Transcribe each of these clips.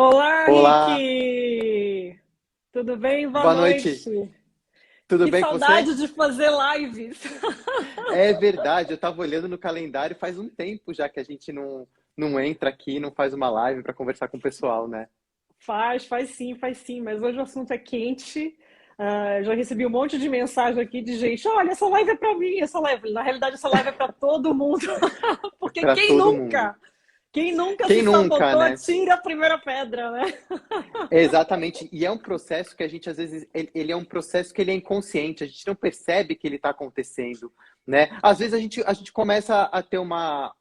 Olá, Olá, Rick! Tudo bem? Boa boa noite. noite. Tudo Que bem com você? saudade de fazer lives. É verdade, eu estava olhando no calendário faz um tempo já que a gente não entra aqui, não faz uma live para conversar com o pessoal, né? Faz sim, mas hoje o assunto é quente. Já recebi um monte de mensagem aqui de gente, olha, essa live é para mim, essa live. Na realidade, essa live é para todo mundo, porque Para todo mundo. quem nunca Quem se nunca, sabotou, né? tira a primeira pedra, né? Exatamente. E é um processo que a gente, às vezes, ele é um processo que ele é inconsciente, a gente não percebe que ele está acontecendo, né? Às vezes a gente começa a ter uma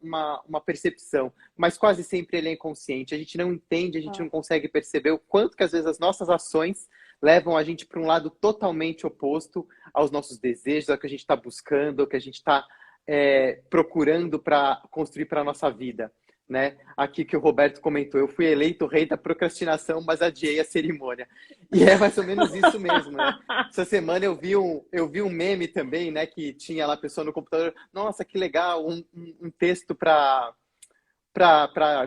percepção, mas quase sempre ele é inconsciente. A gente não entende, a gente não consegue perceber o quanto que, às vezes, as nossas ações levam a gente para um lado totalmente oposto aos nossos desejos, ao que a gente está buscando, ao que a gente está procurando para construir para a nossa vida, né? Aqui que o Roberto comentou, eu fui eleito rei da procrastinação, mas adiei a cerimônia. E é mais ou menos isso mesmo, né? Essa semana eu vi um meme também, né? Que tinha lá a pessoa no computador, nossa, que legal, um texto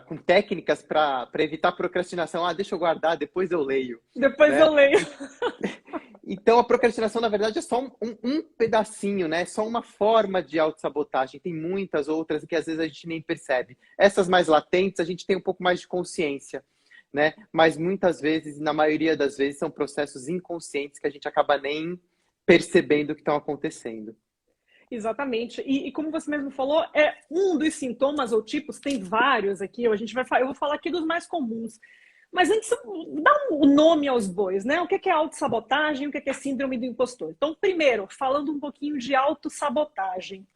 com técnicas para evitar procrastinação. Ah, deixa eu guardar, depois eu leio, Depois né? eu leio. Então, a procrastinação, na verdade, é só um pedacinho, né? É só uma forma de autossabotagem. Tem muitas outras que às vezes a gente nem percebe. Essas mais latentes, a gente tem um pouco mais de consciência, né? Mas muitas vezes, na maioria das vezes, são processos inconscientes que a gente acaba nem percebendo que estão acontecendo. Exatamente. E como você mesmo falou, é um dos sintomas ou tipos, tem vários aqui, eu vou falar aqui dos mais comuns. Mas antes, dá um nome aos bois, né? O que é autossabotagem, o que é síndrome do impostor. Então, primeiro, falando um pouquinho de autossabotagem.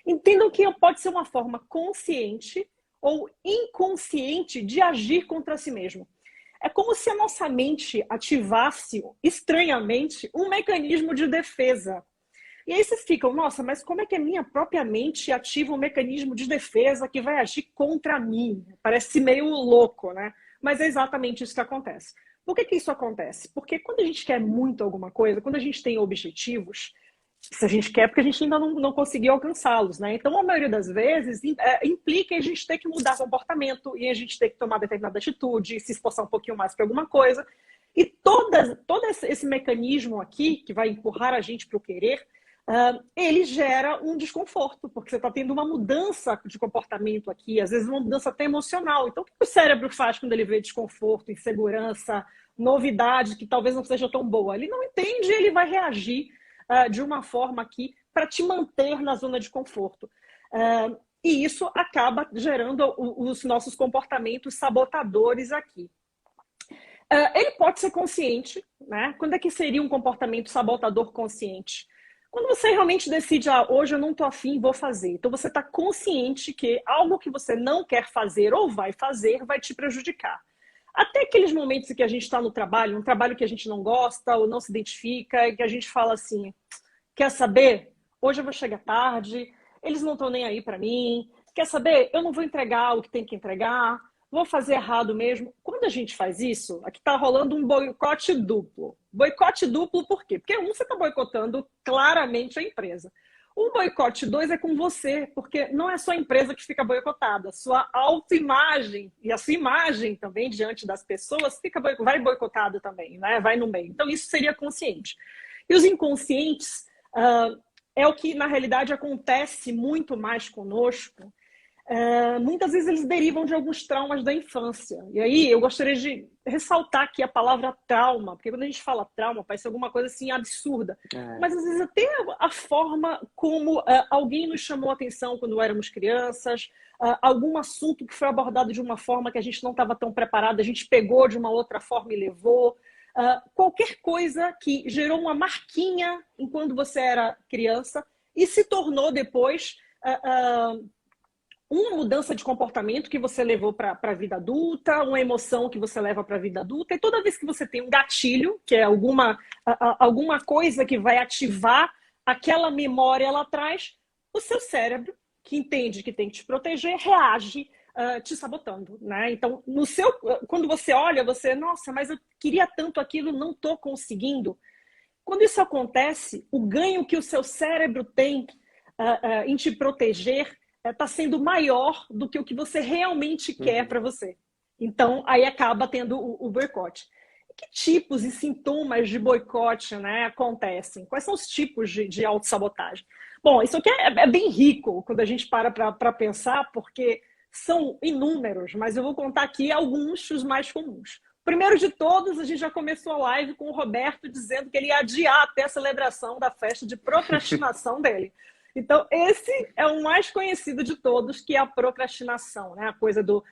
Entendam que pode ser uma forma consciente ou inconsciente de agir contra si mesmo. É como se a nossa mente ativasse, estranhamente, um mecanismo de defesa. E aí vocês ficam, nossa, mas como é que a minha própria mente ativa um mecanismo de defesa que vai agir contra mim? Parece meio louco, né? Mas é exatamente isso que acontece. Por que isso acontece? Porque quando a gente quer muito alguma coisa, quando a gente tem objetivos, se a gente quer, porque a gente ainda não conseguiu alcançá-los, né? Então, a maioria das vezes, implica a gente ter que mudar comportamento e a gente ter que tomar determinada atitude, se esforçar um pouquinho mais para alguma coisa. E todo esse mecanismo aqui, que vai empurrar a gente para o querer, ele gera um desconforto, porque você está tendo uma mudança de comportamento aqui, às vezes uma mudança até emocional. Então, o que o cérebro faz quando ele vê desconforto, insegurança, novidade que talvez não seja tão boa? Ele não entende e ele vai reagir de uma forma aqui para te manter na zona de conforto. E isso acaba gerando os nossos comportamentos sabotadores aqui. Ele pode ser consciente, né? Quando é que seria um comportamento sabotador consciente? Quando você realmente decide, hoje eu não estou afim, vou fazer. Então você está consciente que algo que você não quer fazer ou vai fazer vai te prejudicar. Até aqueles momentos em que a gente está no trabalho, um trabalho que a gente não gosta ou não se identifica, e que a gente fala assim, quer saber? Hoje eu vou chegar tarde, eles não estão nem aí para mim. Quer saber? Eu não vou entregar o que tem que entregar, vou fazer errado mesmo. Quando a gente faz isso, aqui está rolando um boicote duplo. Boicote duplo por quê? Porque você está boicotando claramente a empresa. O boicote 2 é com você, porque não é só a empresa que fica boicotada, a sua autoimagem e a sua imagem também diante das pessoas vai boicotada também, né? Vai no meio. Então isso seria consciente. E os inconscientes é o que na realidade acontece muito mais conosco. Muitas vezes eles derivam de alguns traumas da infância. E aí eu gostaria de ressaltar aqui a palavra trauma, porque quando a gente fala trauma, parece alguma coisa assim absurda. É. Mas às vezes até a forma como alguém nos chamou a atenção quando éramos crianças, algum assunto que foi abordado de uma forma que a gente não estava tão preparado, a gente pegou de uma outra forma e levou. Qualquer coisa que gerou uma marquinha enquanto você era criança e se tornou depois uma mudança de comportamento que você levou para a vida adulta, uma emoção que você leva para a vida adulta, e toda vez que você tem um gatilho, que é alguma coisa que vai ativar aquela memória lá atrás, o seu cérebro, que entende que tem que te proteger, reage te sabotando, né? Então, quando você olha, nossa, mas eu queria tanto aquilo, não estou conseguindo. Quando isso acontece, o ganho que o seu cérebro tem em te proteger está sendo maior do que o que você realmente quer Uhum. para você. Então, aí acaba tendo o boicote. Que tipos e sintomas de boicote, né, acontecem? Quais são os tipos de autossabotagem? Bom, isso aqui é bem rico quando a gente para pensar, porque são inúmeros, mas eu vou contar aqui alguns dos mais comuns. Primeiro de todos, a gente já começou a live com o Roberto dizendo que ele ia adiar até a celebração da festa de procrastinação dele. Então, esse é o mais conhecido de todos, que é a procrastinação, né? A coisa do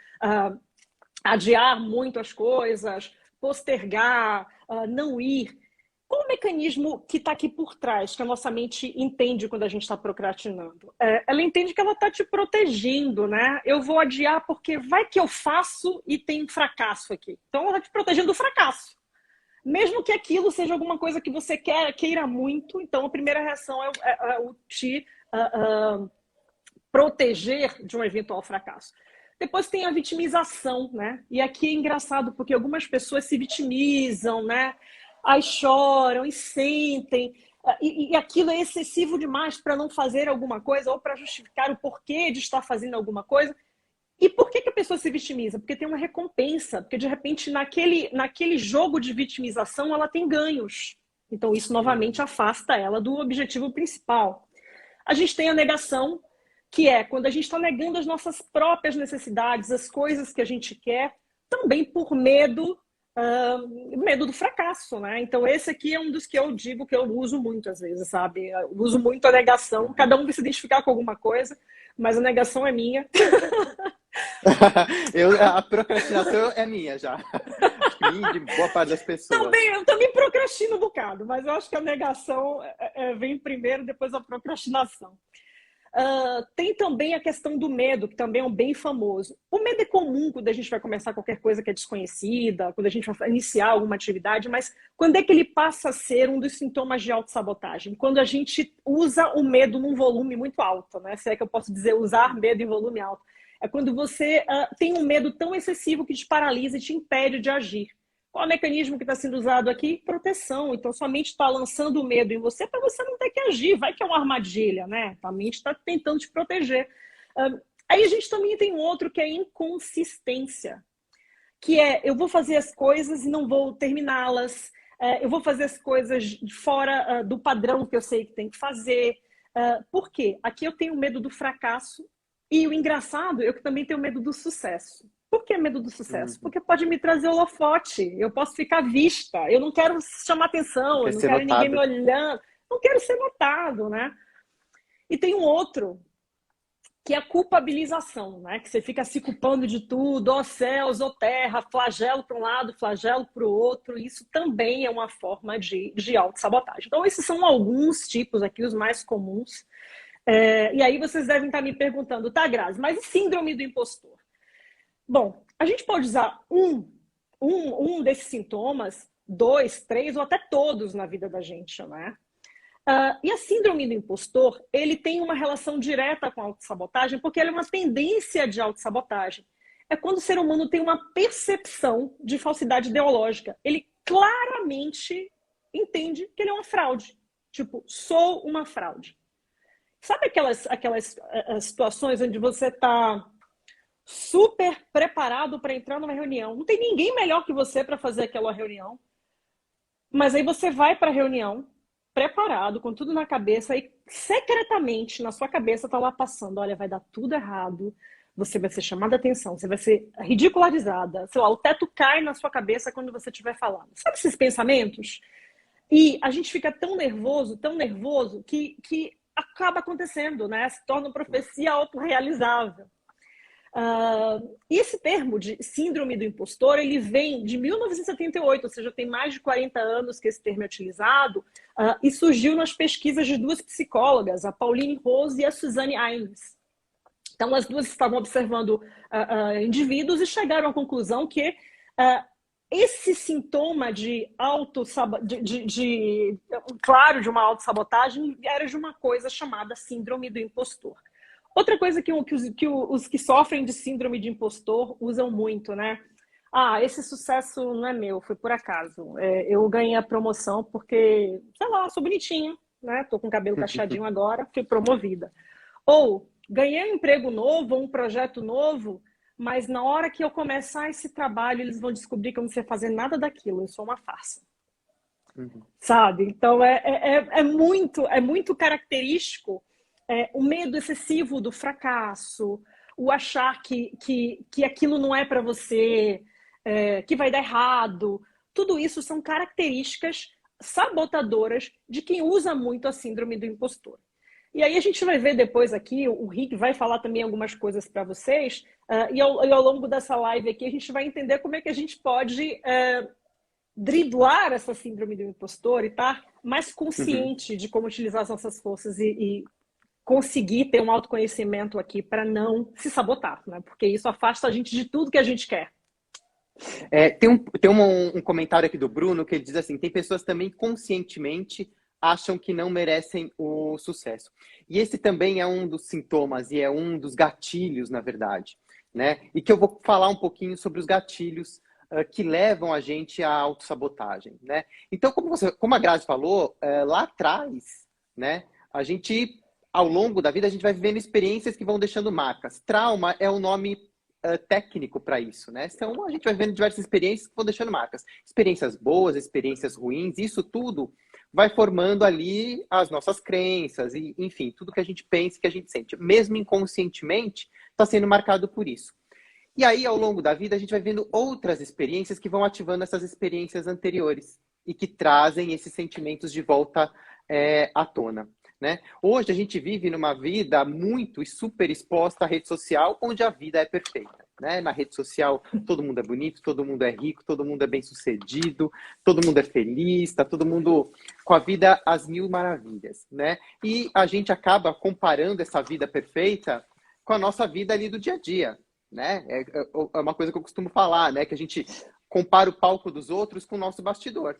adiar muito as coisas, postergar, não ir. Qual o mecanismo que está aqui por trás, que a nossa mente entende quando a gente está procrastinando? Ela entende que ela está te protegendo, né? Eu vou adiar porque vai que eu faço e tem um fracasso aqui. Então, ela está te protegendo do fracasso. Mesmo que aquilo seja alguma coisa que você queira muito, então a primeira reação é o te proteger de um eventual fracasso. Depois tem a vitimização, né? E aqui é engraçado, porque algumas pessoas se vitimizam, né? Aí choram e sentem. E aquilo é excessivo demais para não fazer alguma coisa ou para justificar o porquê de estar fazendo alguma coisa. E por que a pessoa se vitimiza? Porque tem uma recompensa. Porque, de repente, naquele jogo de vitimização, ela tem ganhos. Então, isso novamente afasta ela do objetivo principal. A gente tem a negação, que é quando a gente está negando as nossas próprias necessidades, as coisas que a gente quer, também por medo do fracasso, né? Então esse aqui é um dos que eu digo que eu uso muito às vezes, sabe? Eu uso muito a negação, cada um vai se identificar com alguma coisa, mas a negação é minha. A procrastinação é minha já. Acho que minha, de boa parte das pessoas. Eu também procrastino um bocado, mas eu acho que a negação vem primeiro, depois a procrastinação. Tem também a questão do medo, que também é um bem famoso. O medo é comum quando a gente vai começar qualquer coisa que é desconhecida, quando a gente vai iniciar alguma atividade, mas quando é que ele passa a ser um dos sintomas de autossabotagem? Quando a gente usa o medo num volume muito alto, né? Se é que eu posso dizer usar medo em volume alto. É quando você tem um medo tão excessivo que te paralisa e te impede de agir. Qual é o mecanismo que está sendo usado aqui? Proteção. Então, sua mente está lançando o medo em você para você não ter que agir. Vai que é uma armadilha, né? A mente está tentando te proteger. Aí a gente também tem um outro que é inconsistência. Que é, eu vou fazer as coisas e não vou terminá-las. Eu vou fazer as coisas fora do padrão que eu sei que tem que fazer. Por quê? Aqui eu tenho medo do fracasso. E o engraçado, eu também tenho medo do sucesso. Por que medo do sucesso? Porque pode me trazer holofote, eu posso ficar vista, eu não quero chamar atenção, eu não quero ninguém me olhando, não quero ser notado, né? E tem um outro, que é a culpabilização, né? Que você fica se culpando de tudo, ó céus, ó terra, flagelo para um lado, flagelo para o outro, isso também é uma forma de autossabotagem. Então, esses são alguns tipos aqui, os mais comuns. E aí vocês devem estar me perguntando, tá, Grazi, mas e síndrome do impostor? Bom, a gente pode usar um desses sintomas, 2, 3 ou até todos na vida da gente, né? E a síndrome do impostor, ele tem uma relação direta com a autossabotagem, porque ela é uma tendência de autossabotagem. É quando o ser humano tem uma percepção de falsidade ideológica. Ele claramente entende que ele é uma fraude. Tipo, sou uma fraude. Sabe aquelas situações onde você está super preparado para entrar numa reunião? Não tem ninguém melhor que você para fazer aquela reunião. Mas aí você vai para a reunião preparado, com tudo na cabeça, e secretamente na sua cabeça está lá passando, olha, vai dar tudo errado, você vai ser chamada a atenção, você vai ser ridicularizada, sei lá, o teto cai na sua cabeça quando você estiver falando. Sabe esses pensamentos? E a gente fica tão nervoso, que acaba acontecendo, né? Se torna uma profecia autorrealizável. E esse termo de síndrome do impostor, ele vem de 1978, ou seja, tem mais de 40 anos que esse termo é utilizado, e surgiu nas pesquisas de duas psicólogas, a Pauline Rose e a Suzanne Imes. Então, as duas estavam observando indivíduos e chegaram à conclusão que esse sintoma de uma autossabotagem era de uma coisa chamada síndrome do impostor. Outra coisa que os que sofrem de síndrome de impostor usam muito, né? Esse sucesso não é meu, foi por acaso. Eu ganhei a promoção porque, sei lá, sou bonitinha, né? Tô com o cabelo cacheadinho agora, fui promovida. Ou ganhei um emprego novo, um projeto novo, mas na hora que eu começar esse trabalho, eles vão descobrir que eu não sei fazer nada daquilo, eu sou uma farsa. Uhum. Sabe? Então é muito característico o medo excessivo do fracasso, o achar que aquilo não é para você, que vai dar errado. Tudo isso são características sabotadoras de quem usa muito a síndrome do impostor. E aí a gente vai ver depois aqui, o Rick vai falar também algumas coisas para vocês, e ao longo dessa live aqui a gente vai entender como é que a gente pode driblar essa síndrome do impostor e estar mais Uhum. consciente de como utilizar as nossas forças e conseguir ter um autoconhecimento aqui para não se sabotar, né? Porque isso afasta a gente de tudo que a gente quer. Tem um comentário aqui do Bruno que ele diz assim: tem pessoas também conscientemente acham que não merecem o sucesso. E esse também é um dos sintomas e é um dos gatilhos, na verdade, né? E que eu vou falar um pouquinho sobre os gatilhos que levam a gente à autossabotagem, né? Então, como a Grazi falou, lá atrás, né? A gente, ao longo da vida, a gente vai vivendo experiências que vão deixando marcas. Trauma é o nome técnico para isso, né? Então, a gente vai vendo diversas experiências que vão deixando marcas. Experiências boas, experiências ruins, isso tudo vai formando ali as nossas crenças e, enfim, tudo que a gente pensa, que a gente sente. Mesmo inconscientemente, está sendo marcado por isso. E aí, ao longo da vida, a gente vai vendo outras experiências que vão ativando essas experiências anteriores e que trazem esses sentimentos de volta à tona. Né? Hoje a gente vive numa vida muito e super exposta à rede social, onde a vida é perfeita. Né? Na rede social, todo mundo é bonito, todo mundo é rico, todo mundo é bem-sucedido, todo mundo é feliz, tá todo mundo com a vida às mil maravilhas. Né? E a gente acaba comparando essa vida perfeita com a nossa vida ali do dia a dia. Né? É uma coisa que eu costumo falar, né? Que a gente compara o palco dos outros com o nosso bastidor.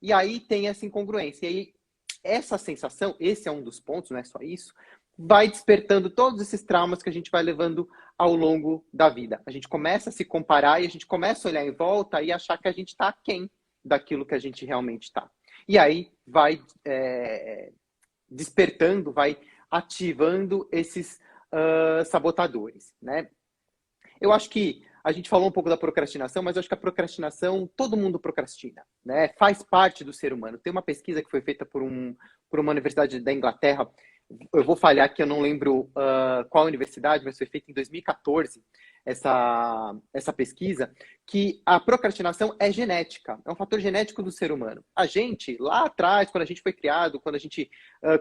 E aí tem essa incongruência. E aí, essa sensação, esse é um dos pontos, não é só isso, vai despertando todos esses traumas que a gente vai levando ao longo da vida. A gente começa a se comparar e a gente começa a olhar em volta e achar que a gente está aquém daquilo que a gente realmente está. E aí vai despertando, vai ativando esses sabotadores, né? Eu acho que a gente falou um pouco da procrastinação, mas eu acho que a procrastinação, todo mundo procrastina, né? Faz parte do ser humano. Tem uma pesquisa que foi feita por uma universidade da Inglaterra, eu vou falhar que eu não lembro qual universidade, mas foi feita em 2014, essa pesquisa, que a procrastinação é genética, é um fator genético do ser humano. A gente, lá atrás, quando a gente foi criado, quando a gente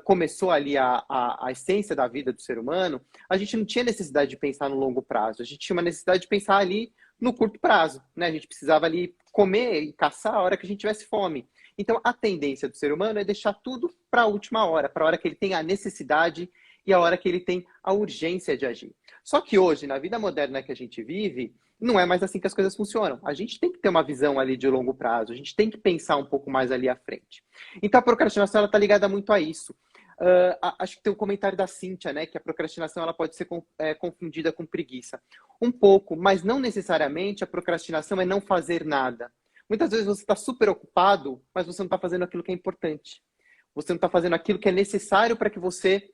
começou ali a essência da vida do ser humano, a gente não tinha necessidade de pensar no longo prazo, a gente tinha uma necessidade de pensar ali no curto prazo, né? A gente precisava ali comer e caçar a hora que a gente tivesse fome. Então, a tendência do ser humano é deixar tudo para a última hora, para a hora que ele tem a necessidade e a hora que ele tem a urgência de agir. Só que hoje, na vida moderna que a gente vive, não é mais assim que as coisas funcionam. A gente tem que ter uma visão ali de longo prazo, a gente tem que pensar um pouco mais ali à frente. Então, a procrastinação está ligada muito a isso. Acho que tem um comentário da Cíntia, né, que a procrastinação ela pode ser confundida com preguiça. Um pouco, mas não necessariamente a procrastinação é não fazer nada. Muitas vezes você está super ocupado, mas você não está fazendo aquilo que é importante. Você não está fazendo aquilo que é necessário para que você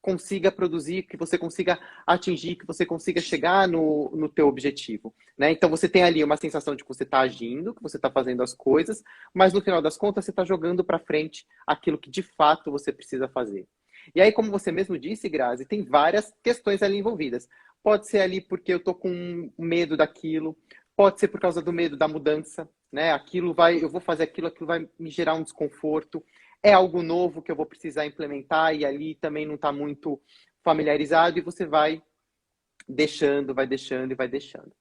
consiga produzir, que você consiga atingir, que você consiga chegar no teu objetivo. Né? Então você tem ali uma sensação de que você está agindo, que você está fazendo as coisas, mas no final das contas você está jogando para frente aquilo que de fato você precisa fazer. E aí, como você mesmo disse, Grazi, tem várias questões ali envolvidas. Pode ser ali porque eu estou com medo daquilo, pode ser por causa do medo da mudança, né? Eu vou fazer aquilo vai me gerar um desconforto. É algo novo que eu vou precisar implementar e ali também não está muito familiarizado e você vai deixando, vai deixando e vai deixando.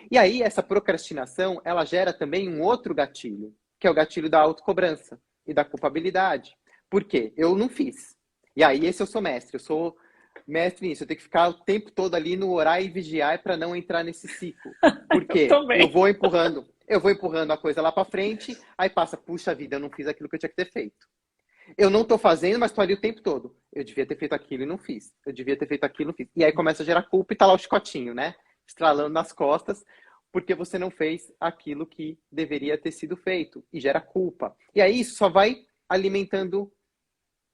E aí, essa procrastinação, ela gera também um outro gatilho, que é o gatilho da autocobrança e da culpabilidade. Por quê? Eu não fiz. E aí, esse eu sou mestre nisso. Eu tenho que ficar o tempo todo ali no orar e vigiar para não entrar nesse ciclo. Por Eu quê? também. Eu vou empurrando a coisa lá para frente, aí passa, puxa vida, eu não fiz aquilo que eu tinha que ter feito. Eu não estou fazendo, mas estou ali o tempo todo. Eu devia ter feito aquilo e não fiz. Eu devia ter feito aquilo e não fiz. E aí começa a gerar culpa e tá lá o chicotinho, né? Estralando nas costas, porque você não fez aquilo que deveria ter sido feito. E gera culpa. E aí isso só vai alimentando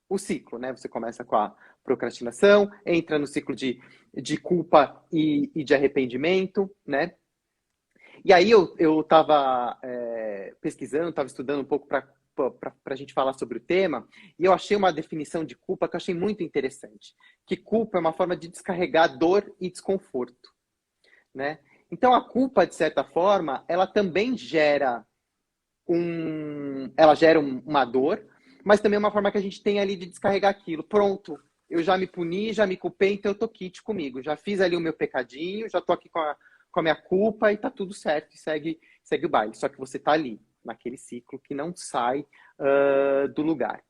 o ciclo, né? Você começa com a procrastinação, entra no ciclo de culpa e de arrependimento, né? E aí eu estava pesquisando, estava estudando um pouco para a gente falar sobre o tema, e eu achei uma definição de culpa que eu achei muito interessante, que culpa é uma forma de descarregar dor e desconforto, né? Então a culpa, de certa forma, ela também gera uma dor, mas também é uma forma que a gente tem ali de descarregar aquilo. Pronto, eu já me puni, já me culpei, então eu tô quite comigo. Já fiz ali o meu pecadinho, já tô aqui com a minha culpa e tá tudo certo, e segue o baile. Só que você tá ali, naquele ciclo que não sai do lugar.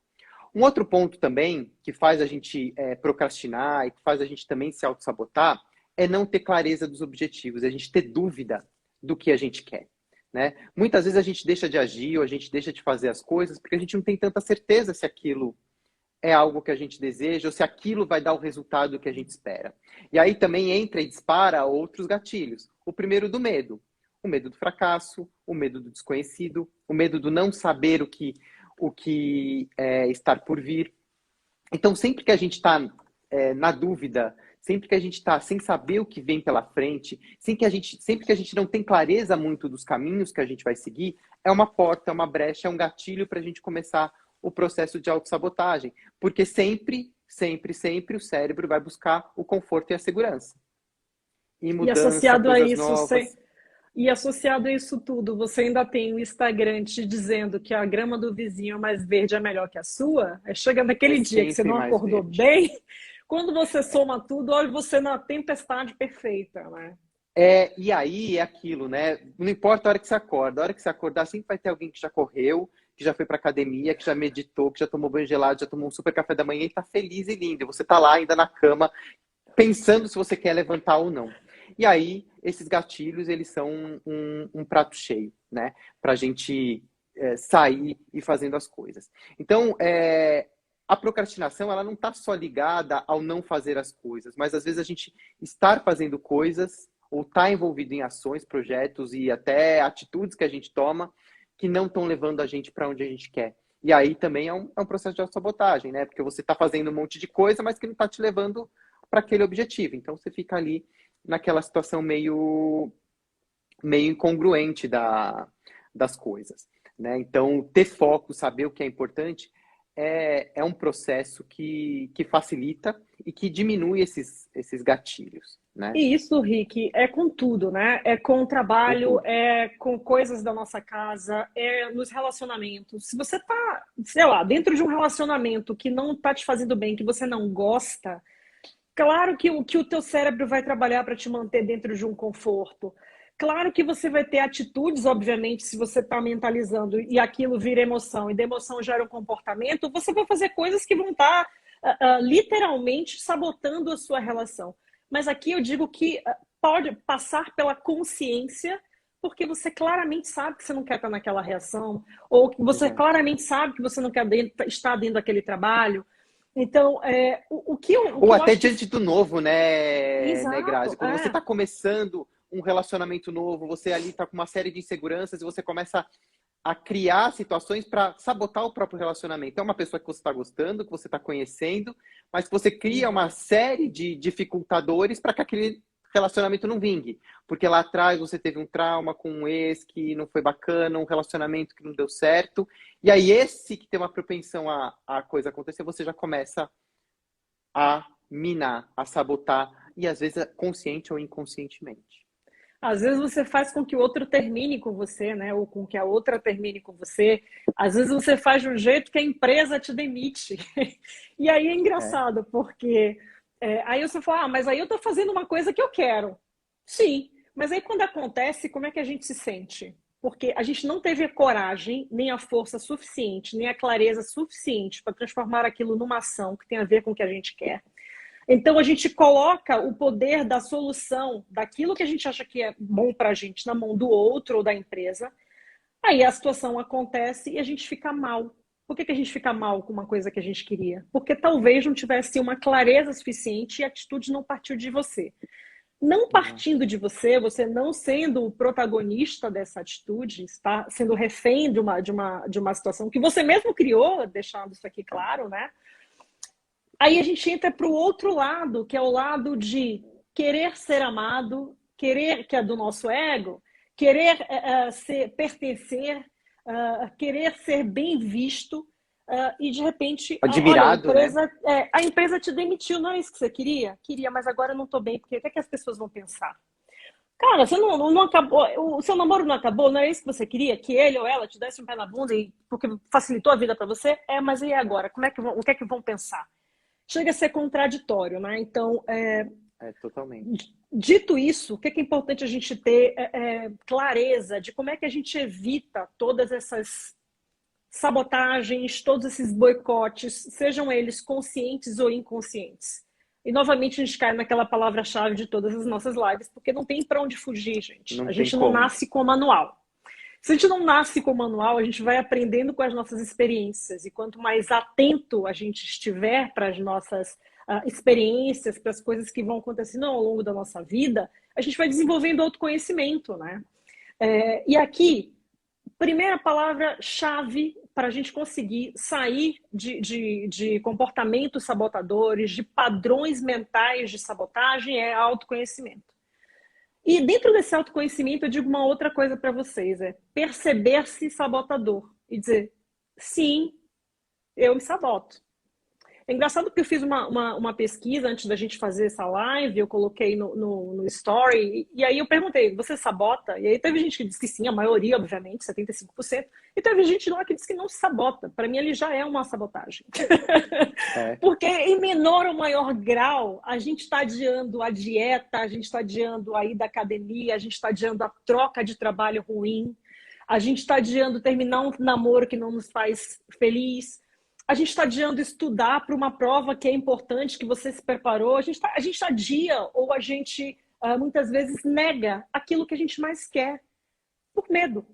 Um outro ponto também que faz a gente procrastinar e que faz a gente também se auto-sabotar é não ter clareza dos objetivos, é a gente ter dúvida do que a gente quer. Né? Muitas vezes a gente deixa de agir ou a gente deixa de fazer as coisas porque a gente não tem tanta certeza se aquilo é algo que a gente deseja ou se aquilo vai dar o resultado que a gente espera. E aí também entra e dispara outros gatilhos. O primeiro do medo. O medo do fracasso, o medo do desconhecido, o medo do não saber o que é estar por vir. Então, sempre que a gente está na dúvida, sempre que a gente está sem saber o que vem pela frente, sempre que a gente não tem clareza muito dos caminhos que a gente vai seguir, é uma porta, é uma brecha, é um gatilho para a gente começar o processo de autossabotagem. Porque sempre, sempre, sempre o cérebro vai buscar o conforto e a segurança. E mudança, coisas novas. E associado a isso tudo, você ainda tem o Instagram te dizendo que a grama do vizinho mais verde é melhor que a sua? Aí chega naquele dia que você não acordou bem, quando você soma tudo, olha você na tempestade perfeita, né? E aí é aquilo, né? Não importa a hora que você acorda, a hora que você acordar sempre vai ter alguém que já correu, que já foi para academia, que já meditou, que já tomou banho gelado, já tomou um super café da manhã e tá feliz e lindo. E você tá lá ainda na cama, pensando se você quer levantar ou não. E aí, esses gatilhos, eles são um prato cheio, né? Pra gente sair e fazendo as coisas. Então, a procrastinação, ela não tá só ligada ao não fazer as coisas, mas às vezes a gente estar fazendo coisas ou estar envolvido em ações, projetos e até atitudes que a gente toma que não estão levando a gente para onde a gente quer. E aí também é um processo de autossabotagem, né? Porque você está fazendo um monte de coisa, mas que não está te levando para aquele objetivo. Então você fica ali naquela situação meio incongruente das coisas, né? Então ter foco, saber o que é importante é um processo que facilita e que diminui esses gatilhos, né? E isso, Rick, é com tudo, né? É com o trabalho, é com coisas da nossa casa, é nos relacionamentos. Se você tá, sei lá, dentro de um relacionamento que não tá te fazendo bem, que você não gosta, claro que o teu cérebro vai trabalhar para te manter dentro de um conforto. Claro que você vai ter atitudes, obviamente, se você está mentalizando e aquilo vira emoção, e da emoção gera um comportamento, você vai fazer coisas que vão estar literalmente sabotando a sua relação. Mas aqui eu digo que pode passar pela consciência, porque você claramente sabe que você não quer estar naquela reação, ou que você claramente sabe que você não quer estar dentro daquele trabalho. Então, ou até diante do novo, né, Grazi? Quando você está começando um relacionamento novo, você ali está com uma série de inseguranças e você começa a criar situações para sabotar o próprio relacionamento. É uma pessoa que você está gostando, que você está conhecendo, mas que você cria uma série de dificultadores para que aquele relacionamento não vingue. Porque lá atrás você teve um trauma com um ex que não foi bacana, um relacionamento que não deu certo. E aí esse que tem uma propensão a coisa acontecer, você já começa a minar, a sabotar, e às vezes consciente ou inconscientemente. Às vezes você faz com que o outro termine com você, né? Ou com que a outra termine com você. Às vezes você faz de um jeito que a empresa te demite. E aí é engraçado, porque aí você fala, mas aí eu tô fazendo uma coisa que eu quero. Sim, mas aí quando acontece, como é que a gente se sente? Porque a gente não teve a coragem, nem a força suficiente, nem a clareza suficiente para transformar aquilo numa ação que tem a ver com o que a gente quer. Então, a gente coloca o poder da solução, daquilo que a gente acha que é bom para a gente, na mão do outro ou da empresa. Aí a situação acontece e a gente fica mal. Por que a gente fica mal com uma coisa que a gente queria? Porque talvez não tivesse uma clareza suficiente e a atitude não partiu de você. Não partindo de você, você não sendo o protagonista dessa atitude, está sendo refém de uma situação que você mesmo criou, deixando isso aqui claro, né? Aí a gente entra para o outro lado, que é o lado de querer ser amado, querer, que é do nosso ego, querer pertencer, querer ser bem visto, e de repente, olha, Admirado, né? a empresa te demitiu, não é isso que você queria? Queria, mas agora eu não estou bem, porque o que é que as pessoas vão pensar? Cara, você não acabou, o seu namoro não acabou, não é isso que você queria? Que ele ou ela te desse um pé na bunda porque facilitou a vida para você? Mas e agora? O que é que vão pensar? Chega a ser contraditório, né? Então, Totalmente. dito isso, o que é importante a gente ter clareza de como é que a gente evita todas essas sabotagens, todos esses boicotes, sejam eles conscientes ou inconscientes. E novamente a gente cai naquela palavra-chave de todas as nossas lives, porque não tem para onde fugir, gente. Não A tem gente não como. nasce com manual. Se a gente não nasce com manual, a gente vai aprendendo com as nossas experiências. E quanto mais atento a gente estiver para as nossas experiências, para as coisas que vão acontecendo ao longo da nossa vida, a gente vai desenvolvendo autoconhecimento, né? E aqui, primeira palavra-chave para a gente conseguir sair de comportamentos sabotadores, de padrões mentais de sabotagem, é autoconhecimento. E dentro desse autoconhecimento, eu digo uma outra coisa para vocês, é perceber-se sabotador e dizer, sim, eu me saboto. É engraçado que eu fiz uma pesquisa antes da gente fazer essa live, eu coloquei no story, e aí eu perguntei, você sabota? E aí teve gente que disse que sim, a maioria, obviamente, 75%, e teve gente lá que disse que não se sabota. Para mim, ele já é uma sabotagem. Porque em menor ou maior grau, a gente está adiando a dieta, a gente está adiando a ida à academia, a gente está adiando a troca de trabalho ruim, a gente está adiando terminar um namoro que não nos faz feliz, a gente está adiando estudar para uma prova que é importante, que você se preparou, a gente adia ou a gente muitas vezes nega aquilo que a gente mais quer, por medo,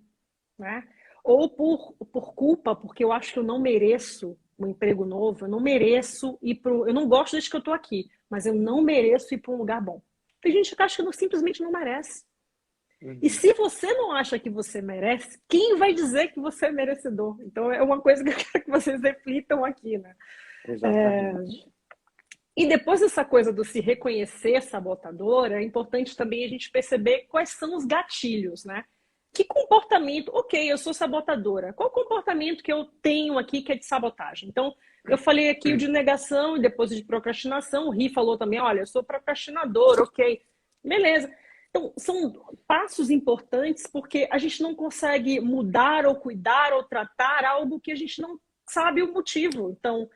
né? Ou por culpa, porque eu acho que eu não mereço um emprego novo, eu não mereço ir para. Eu não gosto desde que eu estou aqui, mas eu não mereço ir para um lugar bom. Tem gente que acha que simplesmente não merece. E se você não acha que você merece, quem vai dizer que você é merecedor? Então é uma coisa que eu quero que vocês reflitam aqui, né? Exatamente. E depois dessa coisa do se reconhecer sabotadora, é importante também a gente perceber quais são os gatilhos, né? Que comportamento, ok, eu sou sabotadora. Qual comportamento que eu tenho aqui que é de sabotagem? Então, eu falei aqui o de negação e depois o de procrastinação. O Ri falou também, olha, eu sou procrastinador, ok. Beleza. Então, são passos importantes porque a gente não consegue mudar ou cuidar ou tratar algo que a gente não sabe o motivo. Então,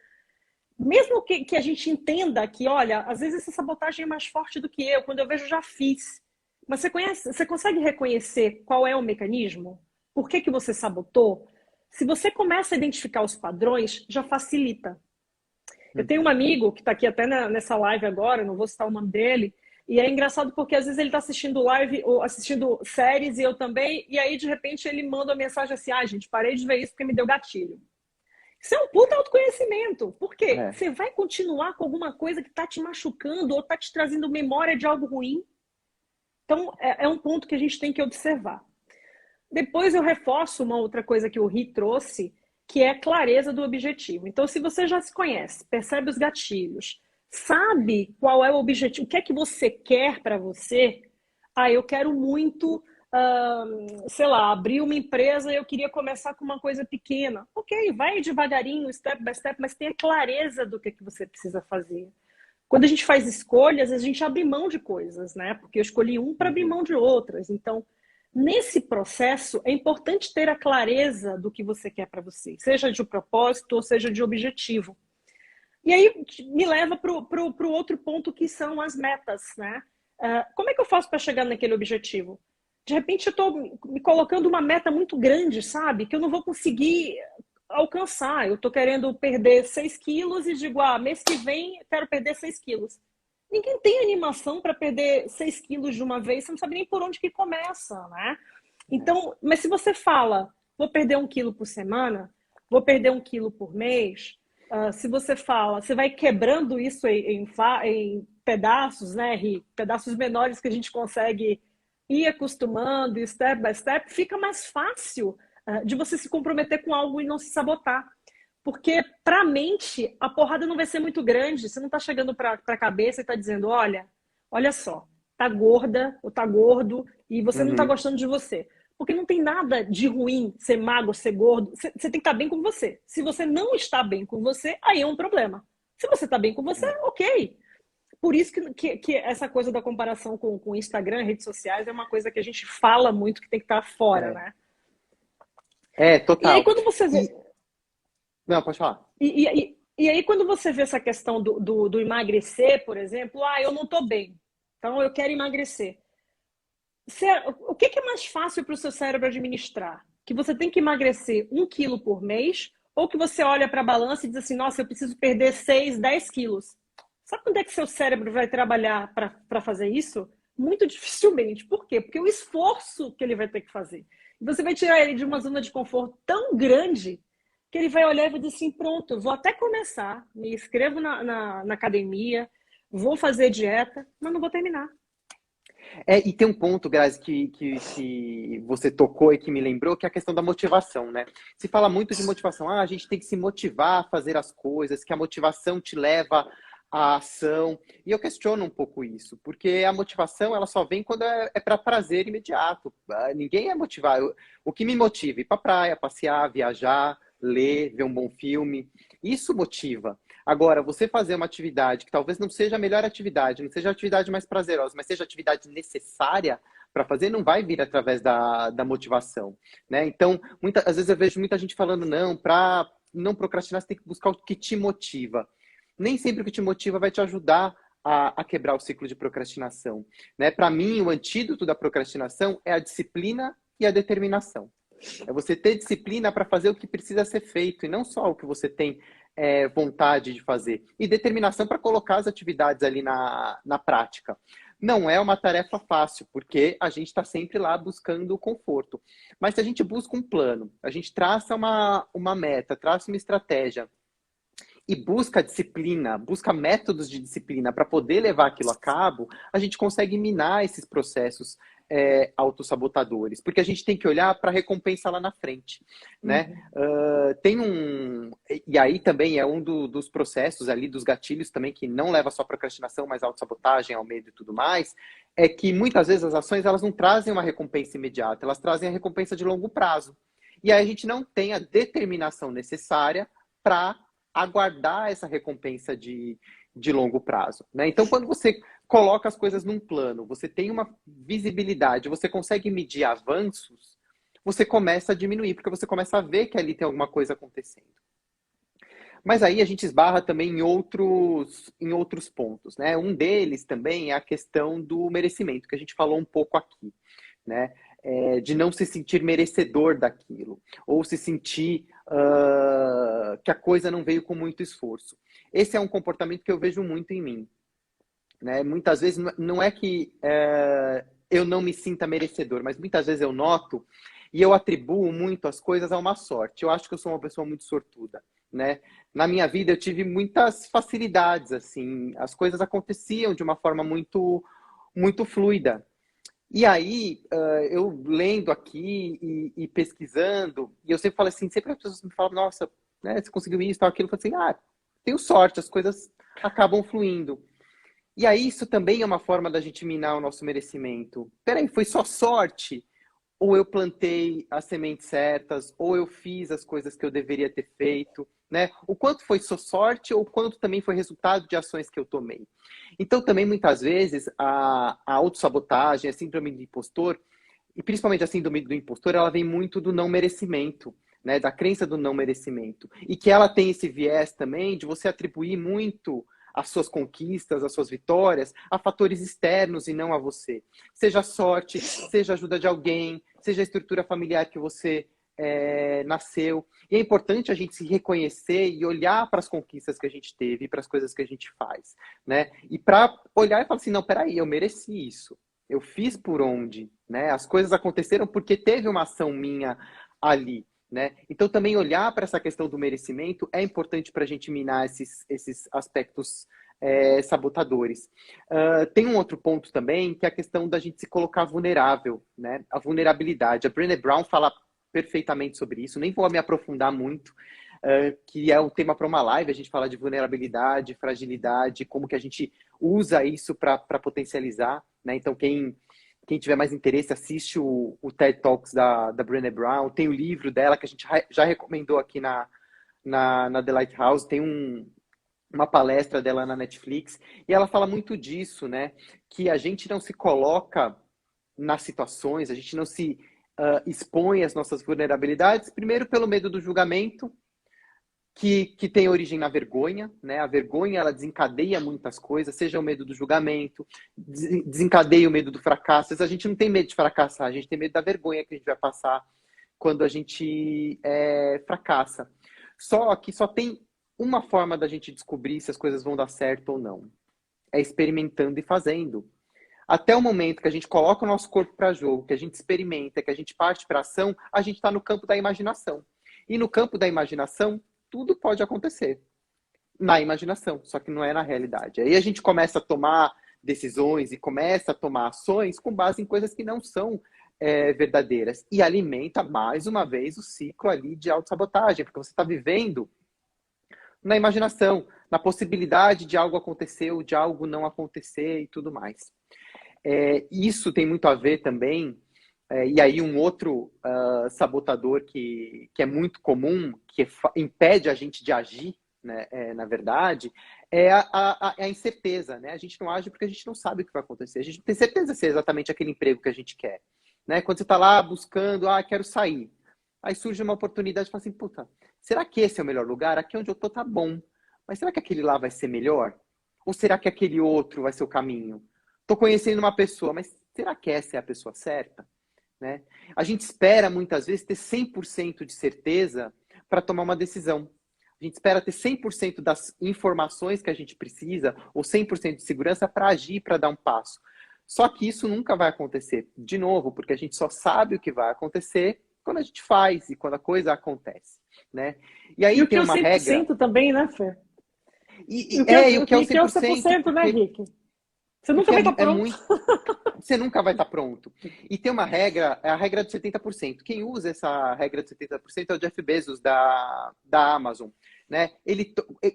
mesmo que a gente entenda que, olha, às vezes essa sabotagem é mais forte do que eu, quando eu vejo, já fiz. Mas você consegue reconhecer qual é o mecanismo? Por que você sabotou? Se você começa a identificar os padrões, já facilita. Eu tenho um amigo que está aqui até nessa live agora, não vou citar o nome dele, e é engraçado porque às vezes ele está assistindo live ou assistindo séries e eu também, e aí de repente ele manda uma mensagem assim, gente, parei de ver isso porque me deu gatilho. Isso é um puta autoconhecimento. Por quê? Você vai continuar com alguma coisa que está te machucando ou está te trazendo memória de algo ruim? Então, é um ponto que a gente tem que observar. Depois eu reforço uma outra coisa que o Ri trouxe, que é a clareza do objetivo. Então, se você já se conhece, percebe os gatilhos, sabe qual é o objetivo, o que é que você quer para você? Eu quero muito, sei lá, abrir uma empresa e eu queria começar com uma coisa pequena. Ok, vai devagarinho, step by step, mas tenha clareza do que você precisa fazer. Quando a gente faz escolhas, a gente abre mão de coisas, né? Porque eu escolhi um para abrir mão de outras. Então, nesse processo, é importante ter a clareza do que você quer para você, seja de propósito ou seja de objetivo. E aí me leva para o outro ponto, que são as metas, né? Como é que eu faço para chegar naquele objetivo? De repente eu estou me colocando uma meta muito grande, sabe? Que eu não vou conseguir alcançar. Eu estou querendo perder 6 quilos e digo, mês que vem quero perder 6 quilos. Ninguém tem animação para perder 6 quilos de uma vez, você não sabe nem por onde que começa, né? Então, mas se você fala, vou perder 1 quilo por semana, vou perder 1 quilo por mês, se você fala, você vai quebrando isso em pedaços, né, Ri? Pedaços menores que a gente consegue ir acostumando, step by step, fica mais fácil de você se comprometer com algo e não se sabotar. Porque para a mente, a porrada não vai ser muito grande. Você não está chegando para a cabeça e está dizendo, olha só, tá gorda ou tá gordo e você não está Uhum. gostando de você. Porque não tem nada de ruim ser magro, ser gordo. Você tem que estar bem com você. Se você não está bem com você, aí é um problema. Se você está bem com você, ok. Por isso que essa coisa da comparação com o Instagram, redes sociais, é uma coisa que a gente fala muito que tem que estar fora, É, né? E aí total. quando você vê. E, não, pode falar. E aí, quando você vê essa questão do emagrecer, por exemplo, eu não estou bem, então eu quero emagrecer. O que é mais fácil para o seu cérebro administrar? Que você tem que emagrecer 1 quilo por mês, ou que você olha para a balança e diz assim, nossa, eu preciso perder 6, 10 quilos. Sabe quando é que seu cérebro vai trabalhar para fazer isso? Muito dificilmente. Por quê? Porque o esforço que ele vai ter que fazer. E você vai tirar ele de uma zona de conforto tão grande que ele vai olhar e vai dizer assim, pronto, eu vou até começar, me inscrevo na academia, vou fazer dieta, mas não vou terminar. E tem um ponto, Grazi, que você tocou e que me lembrou, que é a questão da motivação, né? Se fala muito de motivação. A gente tem que se motivar a fazer as coisas, que a motivação te leva à ação. E eu questiono um pouco isso, porque a motivação, ela só vem quando é para prazer imediato. Ninguém é motivado. O que me motiva? Ir para praia, passear, viajar, ler, ver um bom filme. Isso motiva. Agora, você fazer uma atividade que talvez não seja a melhor atividade, não seja a atividade mais prazerosa, mas seja a atividade necessária para fazer, não vai vir através da motivação, né? Então, às vezes eu vejo muita gente falando, não, para não procrastinar, você tem que buscar o que te motiva. Nem sempre o que te motiva vai te ajudar a quebrar o ciclo de procrastinação, né? Para mim, o antídoto da procrastinação é a disciplina e a determinação. É você ter disciplina para fazer o que precisa ser feito e não só o que você tem vontade de fazer. E determinação para colocar as atividades ali na prática. Não é uma tarefa fácil, porque a gente está sempre lá buscando o conforto. Mas se a gente busca um plano, a gente traça uma meta, traça uma estratégia e busca disciplina, busca métodos de disciplina para poder levar aquilo a cabo, a gente consegue minar esses processos autossabotadores, porque a gente tem que olhar para a recompensa lá na frente, né? E aí também é dos processos ali, dos gatilhos também, que não leva só à procrastinação, mas à autossabotagem, ao medo e tudo mais, é que muitas vezes as ações elas não trazem uma recompensa imediata, elas trazem a recompensa de longo prazo. E aí a gente não tem a determinação necessária para aguardar essa recompensa de longo prazo, né? Então, quando você coloca as coisas num plano, você tem uma visibilidade, você consegue medir avanços, você começa a diminuir, porque você começa a ver que ali tem alguma coisa acontecendo. Mas aí a gente esbarra também em outros pontos, né? Um deles também é a questão do merecimento, que a gente falou um pouco aqui, né? De não se sentir merecedor daquilo, ou se sentir que a coisa não veio com muito esforço. Esse é um comportamento que eu vejo muito em mim, né? Muitas vezes não é que eu não me sinta merecedor, mas muitas vezes eu noto e eu atribuo muito as coisas a uma sorte. Eu acho que eu sou uma pessoa muito sortuda, né? Na minha vida eu tive muitas facilidades, assim, as coisas aconteciam de uma forma muito, muito fluida. E aí, eu lendo aqui e pesquisando, e eu sempre falo assim, sempre as pessoas me falam, nossa, né, você conseguiu isso, tal, aquilo, eu falo assim, tenho sorte, as coisas acabam fluindo. E aí isso também é uma forma da gente minar o nosso merecimento. Peraí, foi só sorte? Ou eu plantei as sementes certas, ou eu fiz as coisas que eu deveria ter feito, né? O quanto foi só sorte, ou o quanto também foi resultado de ações que eu tomei. Então, também, muitas vezes, a autossabotagem, a síndrome do impostor, e principalmente a síndrome do impostor, ela vem muito do não merecimento, né? Da crença do não merecimento. E que ela tem esse viés também de você atribuir muito as suas conquistas, as suas vitórias, a fatores externos e não a você. Seja sorte, seja ajuda de alguém, seja a estrutura familiar que você nasceu. E é importante a gente se reconhecer e olhar para as conquistas que a gente teve, para as coisas que a gente faz, né? E para olhar e falar assim, não, peraí, eu mereci isso. Eu fiz por onde, né? As coisas aconteceram porque teve uma ação minha ali, né? Então, também olhar para essa questão do merecimento é importante para a gente minar esses aspectos sabotadores. Tem um outro ponto também, que é a questão da gente se colocar vulnerável, né? A vulnerabilidade. A Brené Brown fala perfeitamente sobre isso, nem vou me aprofundar muito, que é um tema para uma live, a gente fala de vulnerabilidade, fragilidade, como que a gente usa isso para potencializar, né? Então, quem tiver mais interesse, assiste o TED Talks da Brené Brown, tem o livro dela, que a gente já recomendou aqui na The Lighthouse, tem uma palestra dela na Netflix, e ela fala muito disso, né? Que a gente não se coloca nas situações, a gente não se expõe às nossas vulnerabilidades, primeiro pelo medo do julgamento, que tem origem na vergonha, né? A vergonha, ela desencadeia muitas coisas, seja o medo do julgamento, desencadeia o medo do fracasso. A gente não tem medo de fracassar, a gente tem medo da vergonha que a gente vai passar quando a gente fracassa. Só que só tem uma forma da gente descobrir se as coisas vão dar certo ou não. É experimentando e fazendo. Até o momento que a gente coloca o nosso corpo para jogo, que a gente experimenta, que a gente parte para ação, a gente está no campo da imaginação. E no campo da imaginação, tudo pode acontecer na imaginação, só que não é na realidade. Aí a gente começa a tomar decisões e começa a tomar ações com base em coisas que não são verdadeiras. E alimenta, mais uma vez, o ciclo ali de autossabotagem, porque você está vivendo na imaginação, na possibilidade de algo acontecer ou de algo não acontecer e tudo mais. Isso tem muito a ver também, e aí um outro sabotador que é muito comum, que impede a gente de agir, né, na verdade, é a incerteza, né? A gente não age porque a gente não sabe o que vai acontecer. A gente não tem certeza se é exatamente aquele emprego que a gente quer, né? Quando você está lá buscando, quero sair. Aí surge uma oportunidade e fala assim, puta, será que esse é o melhor lugar? Aqui onde eu tô tá bom. Mas será que aquele lá vai ser melhor? Ou será que aquele outro vai ser o caminho? Tô conhecendo uma pessoa, mas será que essa é a pessoa certa? Né? A gente espera, muitas vezes, ter 100% de certeza para tomar uma decisão. A gente espera ter 100% das informações que a gente precisa, ou 100% de segurança para agir, para dar um passo. Só que isso nunca vai acontecer, de novo, porque a gente só sabe o que vai acontecer quando a gente faz e quando a coisa acontece. Né? E aí tem uma regra... E o que é o 100% também, né, Fer? E o que é o 100%, que é o 100%, né, Rick? Você nunca vai estar pronto. Você nunca vai estar pronto. E tem uma regra, é a regra de 70%. Quem usa essa regra de 70% é o Jeff Bezos, da Amazon. Né?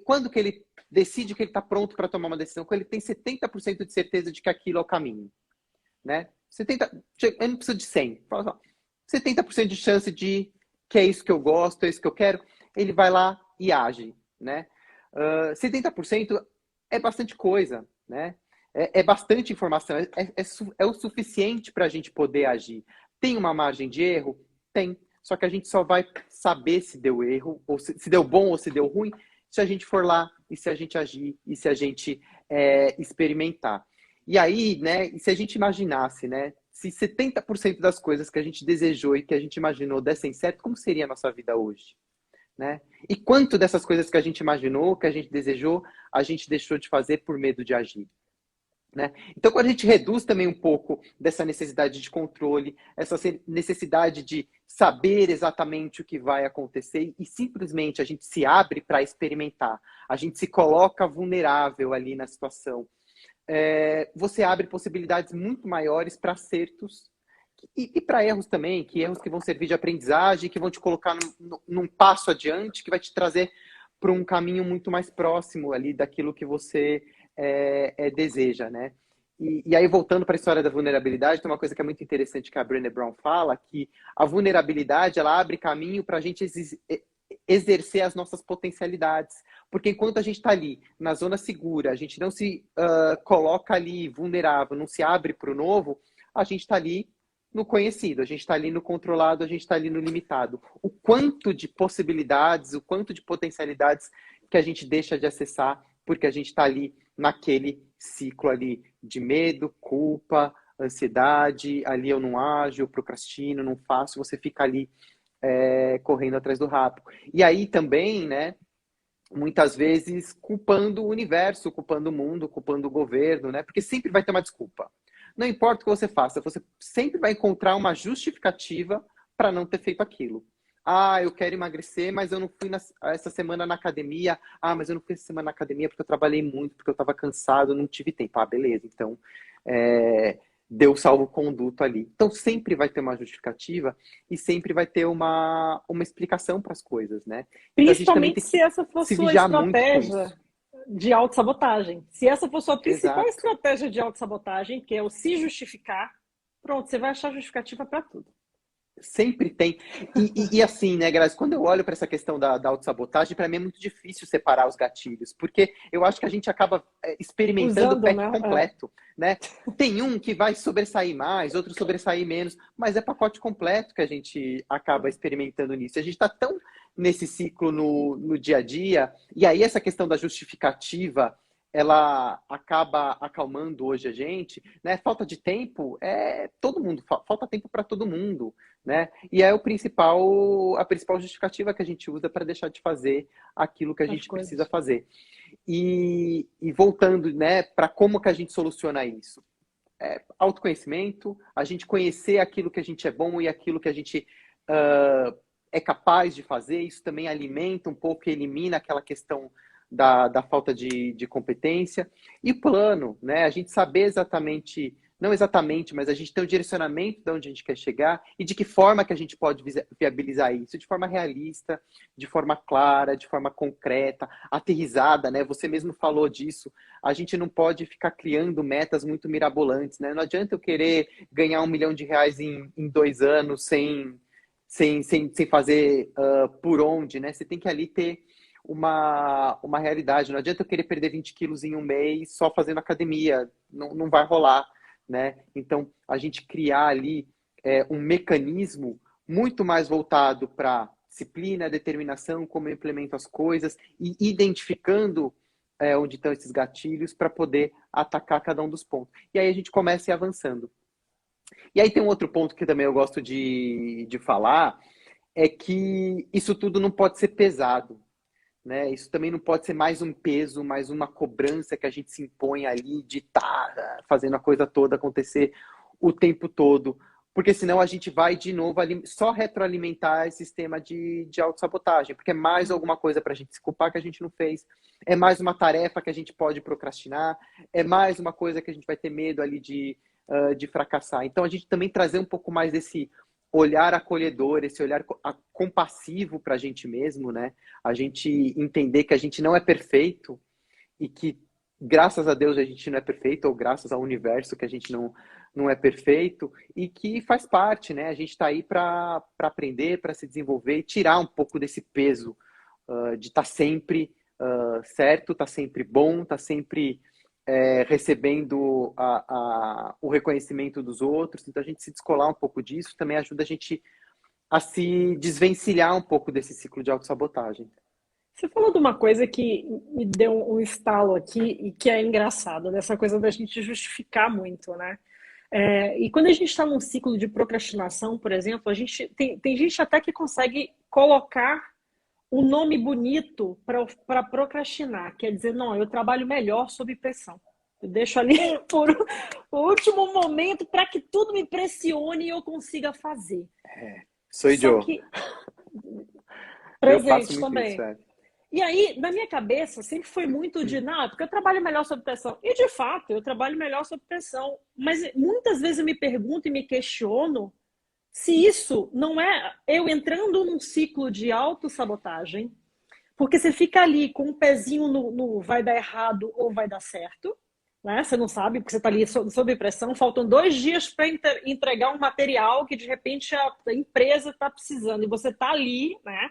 Quando que ele decide que ele está pronto para tomar uma decisão? Quando ele tem 70% de certeza de que aquilo é o caminho. Né? Eu não preciso de 100. 70% de chance de que é isso que eu gosto, é isso que eu quero. Ele vai lá e age. Né? 70% é bastante coisa. Né? É bastante informação, é o suficiente para a gente poder agir. Tem uma margem de erro? Tem. Só que a gente só vai saber se deu erro, ou se deu bom ou se deu ruim, se a gente for lá e se a gente agir e se a gente experimentar. E aí, né, e se a gente imaginasse, né, se 70% das coisas que a gente desejou e que a gente imaginou dessem certo, como seria a nossa vida hoje? Né? E quanto dessas coisas que a gente imaginou, que a gente desejou, a gente deixou de fazer por medo de agir? Né? Então, quando a gente reduz também um pouco dessa necessidade de controle, essa necessidade de saber exatamente o que vai acontecer e simplesmente a gente se abre para experimentar, a gente se coloca vulnerável ali na situação, você abre possibilidades muito maiores para acertos e para erros também, erros que vão servir de aprendizagem, que vão te colocar num passo adiante, que vai te trazer para um caminho muito mais próximo ali daquilo que você deseja, né? E aí, voltando para a história da vulnerabilidade, tem uma coisa que é muito interessante que a Brené Brown fala, que a vulnerabilidade, ela abre caminho para a gente exercer as nossas potencialidades. Porque enquanto a gente está ali, na zona segura, a gente não se coloca ali vulnerável, não se abre para o novo, a gente está ali no conhecido, a gente está ali no controlado, a gente está ali no limitado. O quanto de possibilidades, o quanto de potencialidades que a gente deixa de acessar porque a gente está ali naquele ciclo ali de medo, culpa, ansiedade, ali eu não ajo, eu procrastino, não faço, você fica ali correndo atrás do rato. E aí também, né, muitas vezes culpando o universo, culpando o mundo, culpando o governo, né, porque sempre vai ter uma desculpa. Não importa o que você faça, você sempre vai encontrar uma justificativa para não ter feito aquilo. Eu quero emagrecer, mas eu não fui essa semana na academia. Mas eu não fui essa semana na academia porque eu trabalhei muito, porque eu estava cansado, não tive tempo. Beleza. Então, deu salvo-conduto ali. Então, sempre vai ter uma justificativa e sempre vai ter uma explicação para as coisas, né? Então, a gente também Principalmente tem se que essa for se sua vigiar muito com estratégia isso. de autossabotagem. Se essa for sua principal Exato. estratégia de autossabotagem, que é o se justificar, pronto, você vai achar justificativa para tudo. Sempre tem. E assim, né, Grazi, quando eu olho para essa questão da autossabotagem, para mim é muito difícil separar os gatilhos, porque eu acho que a gente acaba experimentando o Usando, pack né? completo, né? Tem um que vai sobressair mais, outro sobressair menos, mas é pacote completo que a gente acaba experimentando nisso. A gente está tão nesse ciclo no dia a dia, e aí essa questão da justificativa, ela acaba acalmando hoje a gente, né? Falta de tempo, todo mundo, falta tempo para todo mundo, né? E é a principal justificativa que a gente usa para deixar de fazer aquilo que a As gente precisa coisas. fazer. E voltando, né, para como que a gente soluciona isso? Autoconhecimento, a gente conhecer aquilo que a gente é bom e aquilo que a gente é capaz de fazer, isso também alimenta um pouco e elimina aquela questão da falta de competência. E plano, né? A gente saber exatamente, não exatamente, mas a gente tem um direcionamento de onde a gente quer chegar e de que forma que a gente pode viabilizar isso, de forma realista, de forma clara, de forma concreta, aterrizada, né? Você mesmo falou disso. A gente não pode ficar criando metas muito mirabolantes, né? Não adianta eu querer ganhar R$ 1 milhão em 2 anos sem fazer por onde, né? Você tem que ali ter uma realidade. Não adianta eu querer perder 20 quilos em um mês só fazendo academia. Não vai rolar, né? Então, a gente criar ali um mecanismo muito mais voltado para disciplina, determinação, como eu implemento as coisas e identificando onde estão esses gatilhos para poder atacar cada um dos pontos. E aí a gente começa a ir avançando. E aí tem um outro ponto que também eu gosto de falar, é que isso tudo não pode ser pesado, né? Isso também não pode ser mais um peso, mais uma cobrança que a gente se impõe ali de estar fazendo a coisa toda acontecer o tempo todo, porque senão a gente vai de novo só retroalimentar esse sistema de autossabotagem, porque é mais alguma coisa para a gente se culpar que a gente não fez, é mais uma tarefa que a gente pode procrastinar, é mais uma coisa que a gente vai ter medo ali de fracassar. Então a gente também trazer um pouco mais desse olhar acolhedor, esse olhar compassivo para a gente mesmo, né? A gente entender que a gente não é perfeito e que, graças a Deus, a gente não é perfeito, ou graças ao universo que a gente não é perfeito, e que faz parte, né? A gente está aí para aprender, para se desenvolver e tirar um pouco desse peso de estar sempre certo, estar sempre bom, estar sempre recebendo o reconhecimento dos outros. Então, a gente se descolar um pouco disso também ajuda a gente a se desvencilhar um pouco desse ciclo de autossabotagem. Você falou de uma coisa que me deu um estalo aqui e que é engraçado, dessa coisa da gente justificar muito, né? E quando a gente está num ciclo de procrastinação, por exemplo, a gente tem gente até que consegue colocar um nome bonito para procrastinar, quer dizer, não, eu trabalho melhor sob pressão. Eu deixo ali por o último momento para que tudo me pressione e eu consiga fazer. Sou Só eu. que Eu faço presente muito isso, também. E aí, na minha cabeça, sempre foi muito de, não, porque eu trabalho melhor sob pressão. E, de fato, eu trabalho melhor sob pressão. Mas muitas vezes eu me pergunto e me questiono se isso não é eu entrando num ciclo de autossabotagem, porque você fica ali com um pezinho no vai dar errado ou vai dar certo, né? Você não sabe, porque você está ali sob pressão, faltam 2 dias para entregar um material que, de repente, a empresa está precisando, e você está ali, né?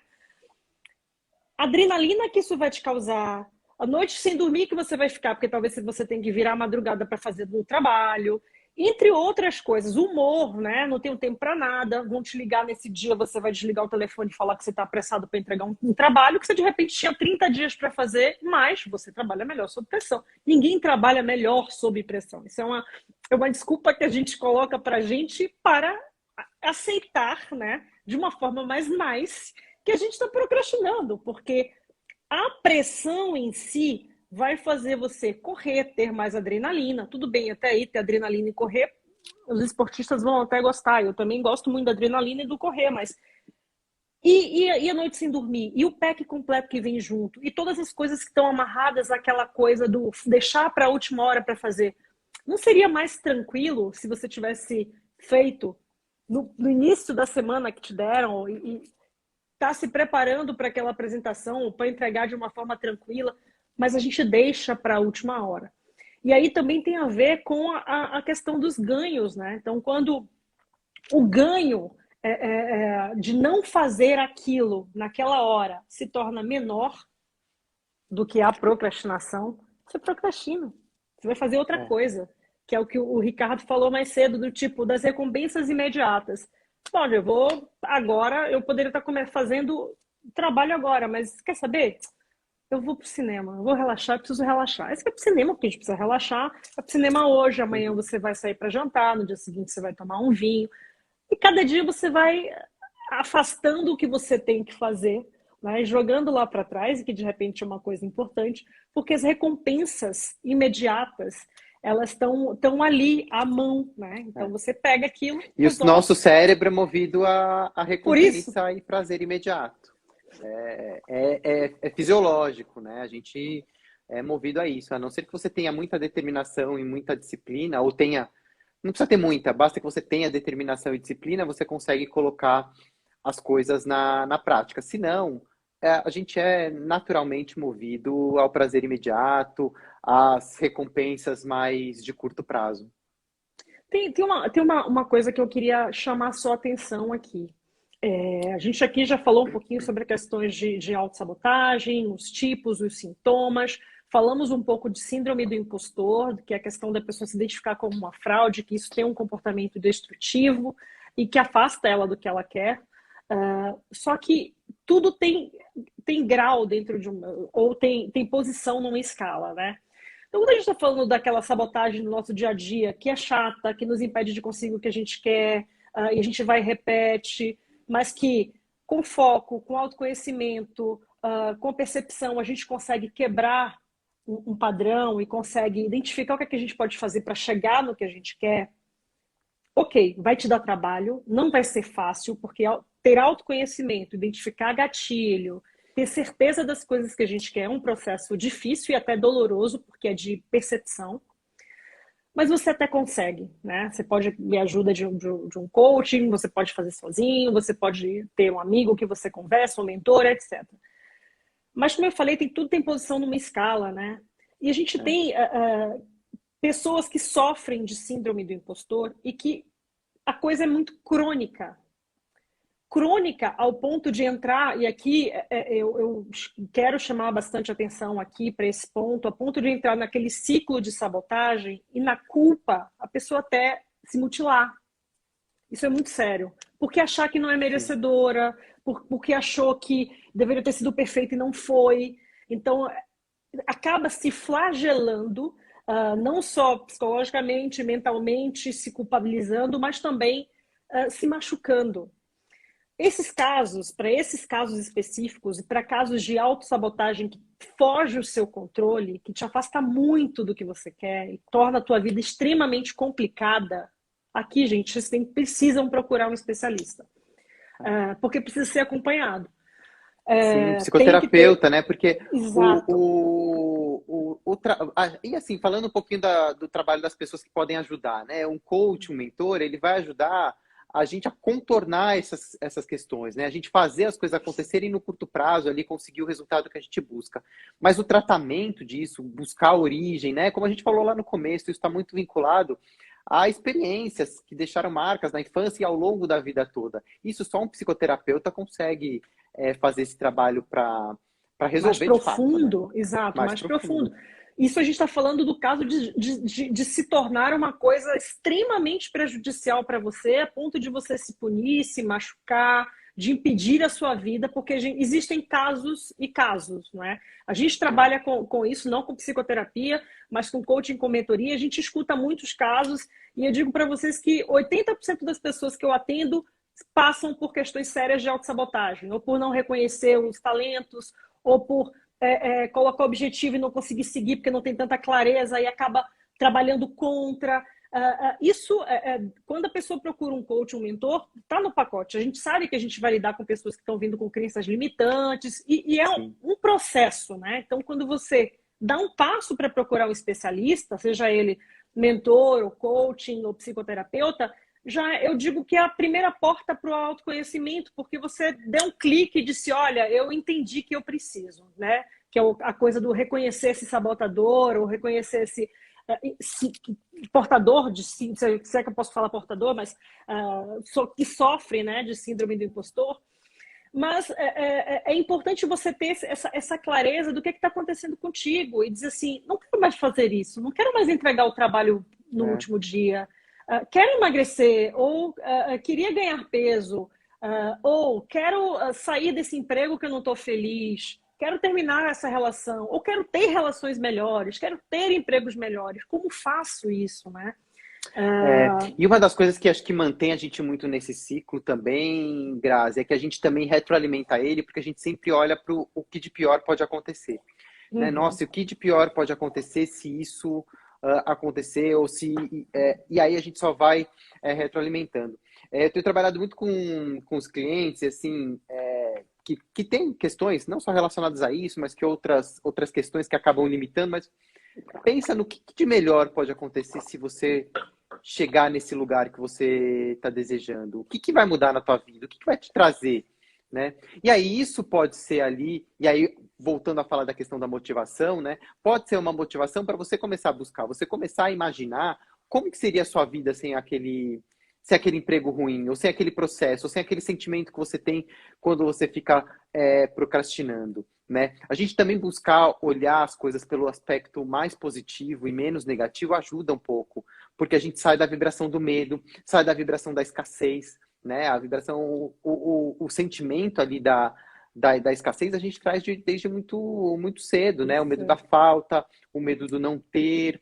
Adrenalina que isso vai te causar, a noite sem dormir que você vai ficar, porque talvez você tenha que virar a madrugada para fazer do trabalho, entre outras coisas, humor, né? Não tenho tempo para nada, vão te ligar nesse dia, você vai desligar o telefone e falar que você está apressado para entregar um trabalho que você de repente tinha 30 dias para fazer, mas você trabalha melhor sob pressão. Ninguém trabalha melhor sob pressão. Isso é uma desculpa que a gente coloca para a gente para aceitar, né? De uma forma mais nice, que a gente está procrastinando, porque a pressão em si vai fazer você correr, ter mais adrenalina. Tudo bem, até aí ter adrenalina e correr, os esportistas vão até gostar. Eu também gosto muito da adrenalina e do correr, mas. E a noite sem dormir? E o pack completo que vem junto? E todas as coisas que estão amarradas àquela coisa do deixar para a última hora para fazer? Não seria mais tranquilo se você tivesse feito no início da semana que te deram e tá se preparando para aquela apresentação, para entregar de uma forma tranquila, mas a gente deixa para a última hora. E aí também tem a ver com a questão dos ganhos, né? Então, quando o ganho de não fazer aquilo naquela hora se torna menor do que a procrastinação, você procrastina. Você vai fazer outra coisa, que é o que o Ricardo falou mais cedo, do tipo das recompensas imediatas. Olha, eu poderia estar fazendo trabalho agora, mas quer saber? Eu vou pro cinema, eu vou relaxar, eu preciso relaxar. Aí você vai pro cinema porque a gente precisa relaxar. Vai pro cinema hoje, amanhã você vai sair para jantar, no dia seguinte você vai tomar um vinho. E cada dia você vai afastando o que você tem que fazer, né? Jogando lá para trás, e que de repente é uma coisa importante, porque as recompensas imediatas, elas estão ali à mão, né? Então você pega aquilo, e o nosso cérebro é movido a recompensa e prazer imediato. É fisiológico, né? A gente é movido a isso. A não ser que você tenha muita determinação e muita disciplina, ou tenha... Não precisa ter muita, basta que você tenha determinação e disciplina, você consegue colocar as coisas na prática. Se não, a gente é naturalmente movido ao prazer imediato, às recompensas mais de curto prazo. Tem uma coisa que eu queria chamar sua atenção aqui. A gente aqui já falou um pouquinho sobre questões de autossabotagem, os tipos, os sintomas. Falamos um pouco de síndrome do impostor, que é a questão da pessoa se identificar como uma fraude, que isso tem um comportamento destrutivo e que afasta ela do que ela quer. Só que tudo tem grau dentro de ou tem posição numa escala, né? Então, quando a gente está falando daquela sabotagem no nosso dia a dia, que é chata, que nos impede de conseguir o que a gente quer, e a gente vai e repete, mas que com foco, com autoconhecimento, com percepção, a gente consegue quebrar um padrão e consegue identificar o que é que a gente pode fazer para chegar no que a gente quer. Ok, vai te dar trabalho, não vai ser fácil, porque ter autoconhecimento, identificar gatilho, ter certeza das coisas que a gente quer é um processo difícil e até doloroso, porque é de percepção. Mas você até consegue, né? Você pode ter ajuda de um coaching, você pode fazer sozinho, você pode ter um amigo que você conversa, um mentor, etc. Mas, como eu falei, tudo tem posição numa escala, né? E a gente tem pessoas que sofrem de síndrome do impostor e que a coisa é muito crônica. Crônica ao ponto de entrar, e aqui eu quero chamar bastante atenção aqui para esse ponto, a ponto de entrar naquele ciclo de sabotagem e na culpa a pessoa até se mutilar. Isso é muito sério. Porque achar que não é merecedora, porque achou que deveria ter sido perfeito e não foi. Então, acaba se flagelando, não só psicologicamente, mentalmente, se culpabilizando, mas também se machucando. Para esses casos específicos e para casos de autossabotagem que foge o seu controle, que te afasta muito do que você quer e torna a tua vida extremamente complicada, aqui, gente, vocês precisam procurar um especialista. Porque precisa ser acompanhado. Sim, psicoterapeuta, né? Porque Exato. E assim, falando um pouquinho do trabalho das pessoas que podem ajudar, né? Um coach, um mentor, ele vai ajudar a gente a contornar essas questões, né? A gente fazer as coisas acontecerem no curto prazo, ali conseguir o resultado que a gente busca. Mas o tratamento disso, buscar a origem, né? Como a gente falou lá no começo, isso está muito vinculado a experiências que deixaram marcas na infância e ao longo da vida toda. Isso só um psicoterapeuta consegue fazer esse trabalho para resolver mais de fato, né? profundo, exato, mais profundo. Isso a gente está falando do caso de se tornar uma coisa extremamente prejudicial para você, a ponto de você se punir, se machucar, de impedir a sua vida, porque existem casos e casos, não é? A gente trabalha com isso, não com psicoterapia, mas com coaching, com mentoria. A gente escuta muitos casos e eu digo para vocês que 80% das pessoas que eu atendo passam por questões sérias de autossabotagem, ou por não reconhecer os talentos, ou por colocar objetivo e não conseguir seguir porque não tem tanta clareza e acaba trabalhando contra. Quando a pessoa procura um coach, um mentor, está no pacote. A gente sabe que a gente vai lidar com pessoas que estão vindo com crenças limitantes e é um processo, né? Então, quando você dá um passo para procurar um especialista, seja ele mentor, ou coaching, ou psicoterapeuta, já eu digo que é a primeira porta para o autoconhecimento, porque você deu um clique e disse, olha, eu entendi que eu preciso, né? Que é a coisa do reconhecer esse sabotador, ou reconhecer esse portador de se é que eu posso falar portador, mas que sofre, né, de síndrome do impostor. Mas é importante você ter essa clareza do que está acontecendo contigo e dizer assim, não quero mais fazer isso, não quero mais entregar o trabalho no último dia, quero emagrecer, ou queria ganhar peso, ou quero sair desse emprego que eu não estou feliz, quero terminar essa relação, ou quero ter relações melhores, quero ter empregos melhores. Como faço isso, né? E uma das coisas que acho que mantém a gente muito nesse ciclo também, Grazi, é que a gente também retroalimenta ele, porque a gente sempre olha para o que de pior pode acontecer. Né? Nossa, o que de pior pode acontecer se isso acontecer, ou se... e aí a gente só vai retroalimentando. Eu tenho trabalhado muito com os clientes, assim, que tem questões, não só relacionadas a isso, mas que outras questões que acabam limitando, mas pensa no que de melhor pode acontecer se você chegar nesse lugar que você está desejando. O que vai mudar na tua vida? O que vai te trazer? Né? E aí isso pode ser ali, e aí voltando a falar da questão da motivação, né? Pode ser uma motivação para você começar a buscar, você começar a imaginar como que seria a sua vida sem aquele emprego ruim, ou sem aquele processo, ou sem aquele sentimento que você tem quando você fica procrastinando. Né? A gente também buscar olhar as coisas pelo aspecto mais positivo e menos negativo ajuda um pouco, porque a gente sai da vibração do medo, sai da vibração da escassez, né? A vibração, o sentimento ali da escassez a gente traz desde muito, muito cedo, né? O medo da falta, o medo do não ter.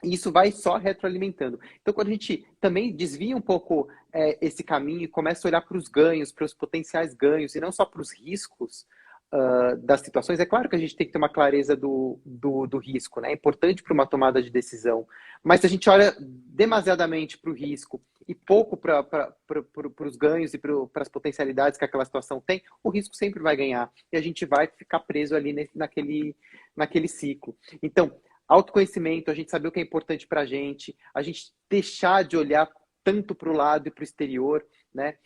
E isso vai só retroalimentando. Então, quando a gente também desvia um pouco esse caminho e começa a olhar para os ganhos, para os potenciais ganhos, e não só para os riscos das situações, é claro que a gente tem que ter uma clareza do risco, né? É importante para uma tomada de decisão. Mas se a gente olha demasiadamente para o risco e pouco para os ganhos e para as potencialidades que aquela situação tem, o risco sempre vai ganhar. E a gente vai ficar preso ali naquele ciclo. Então, autoconhecimento, a gente saber o que é importante para a gente deixar de olhar tanto para o lado e para o exterior, né?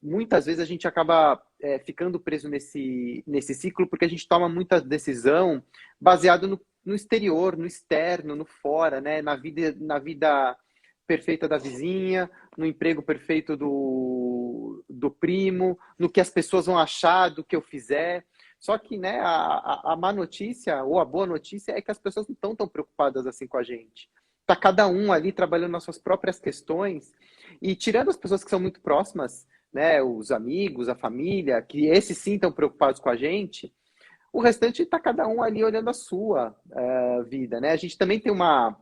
Muitas vezes a gente acaba ficando preso nesse ciclo porque a gente toma muita decisão baseado no exterior, no externo, no fora, né? Na vida perfeita da vizinha, no emprego perfeito do primo, no que as pessoas vão achar do que eu fizer. Só que, né, a má notícia, ou a boa notícia, é que as pessoas não estão tão preocupadas assim com a gente. Está cada um ali trabalhando nas suas próprias questões e tirando as pessoas que são muito próximas, né, os amigos, a família, que esses sim estão preocupados com a gente, o restante está cada um ali olhando a sua vida, né? A gente também tem uma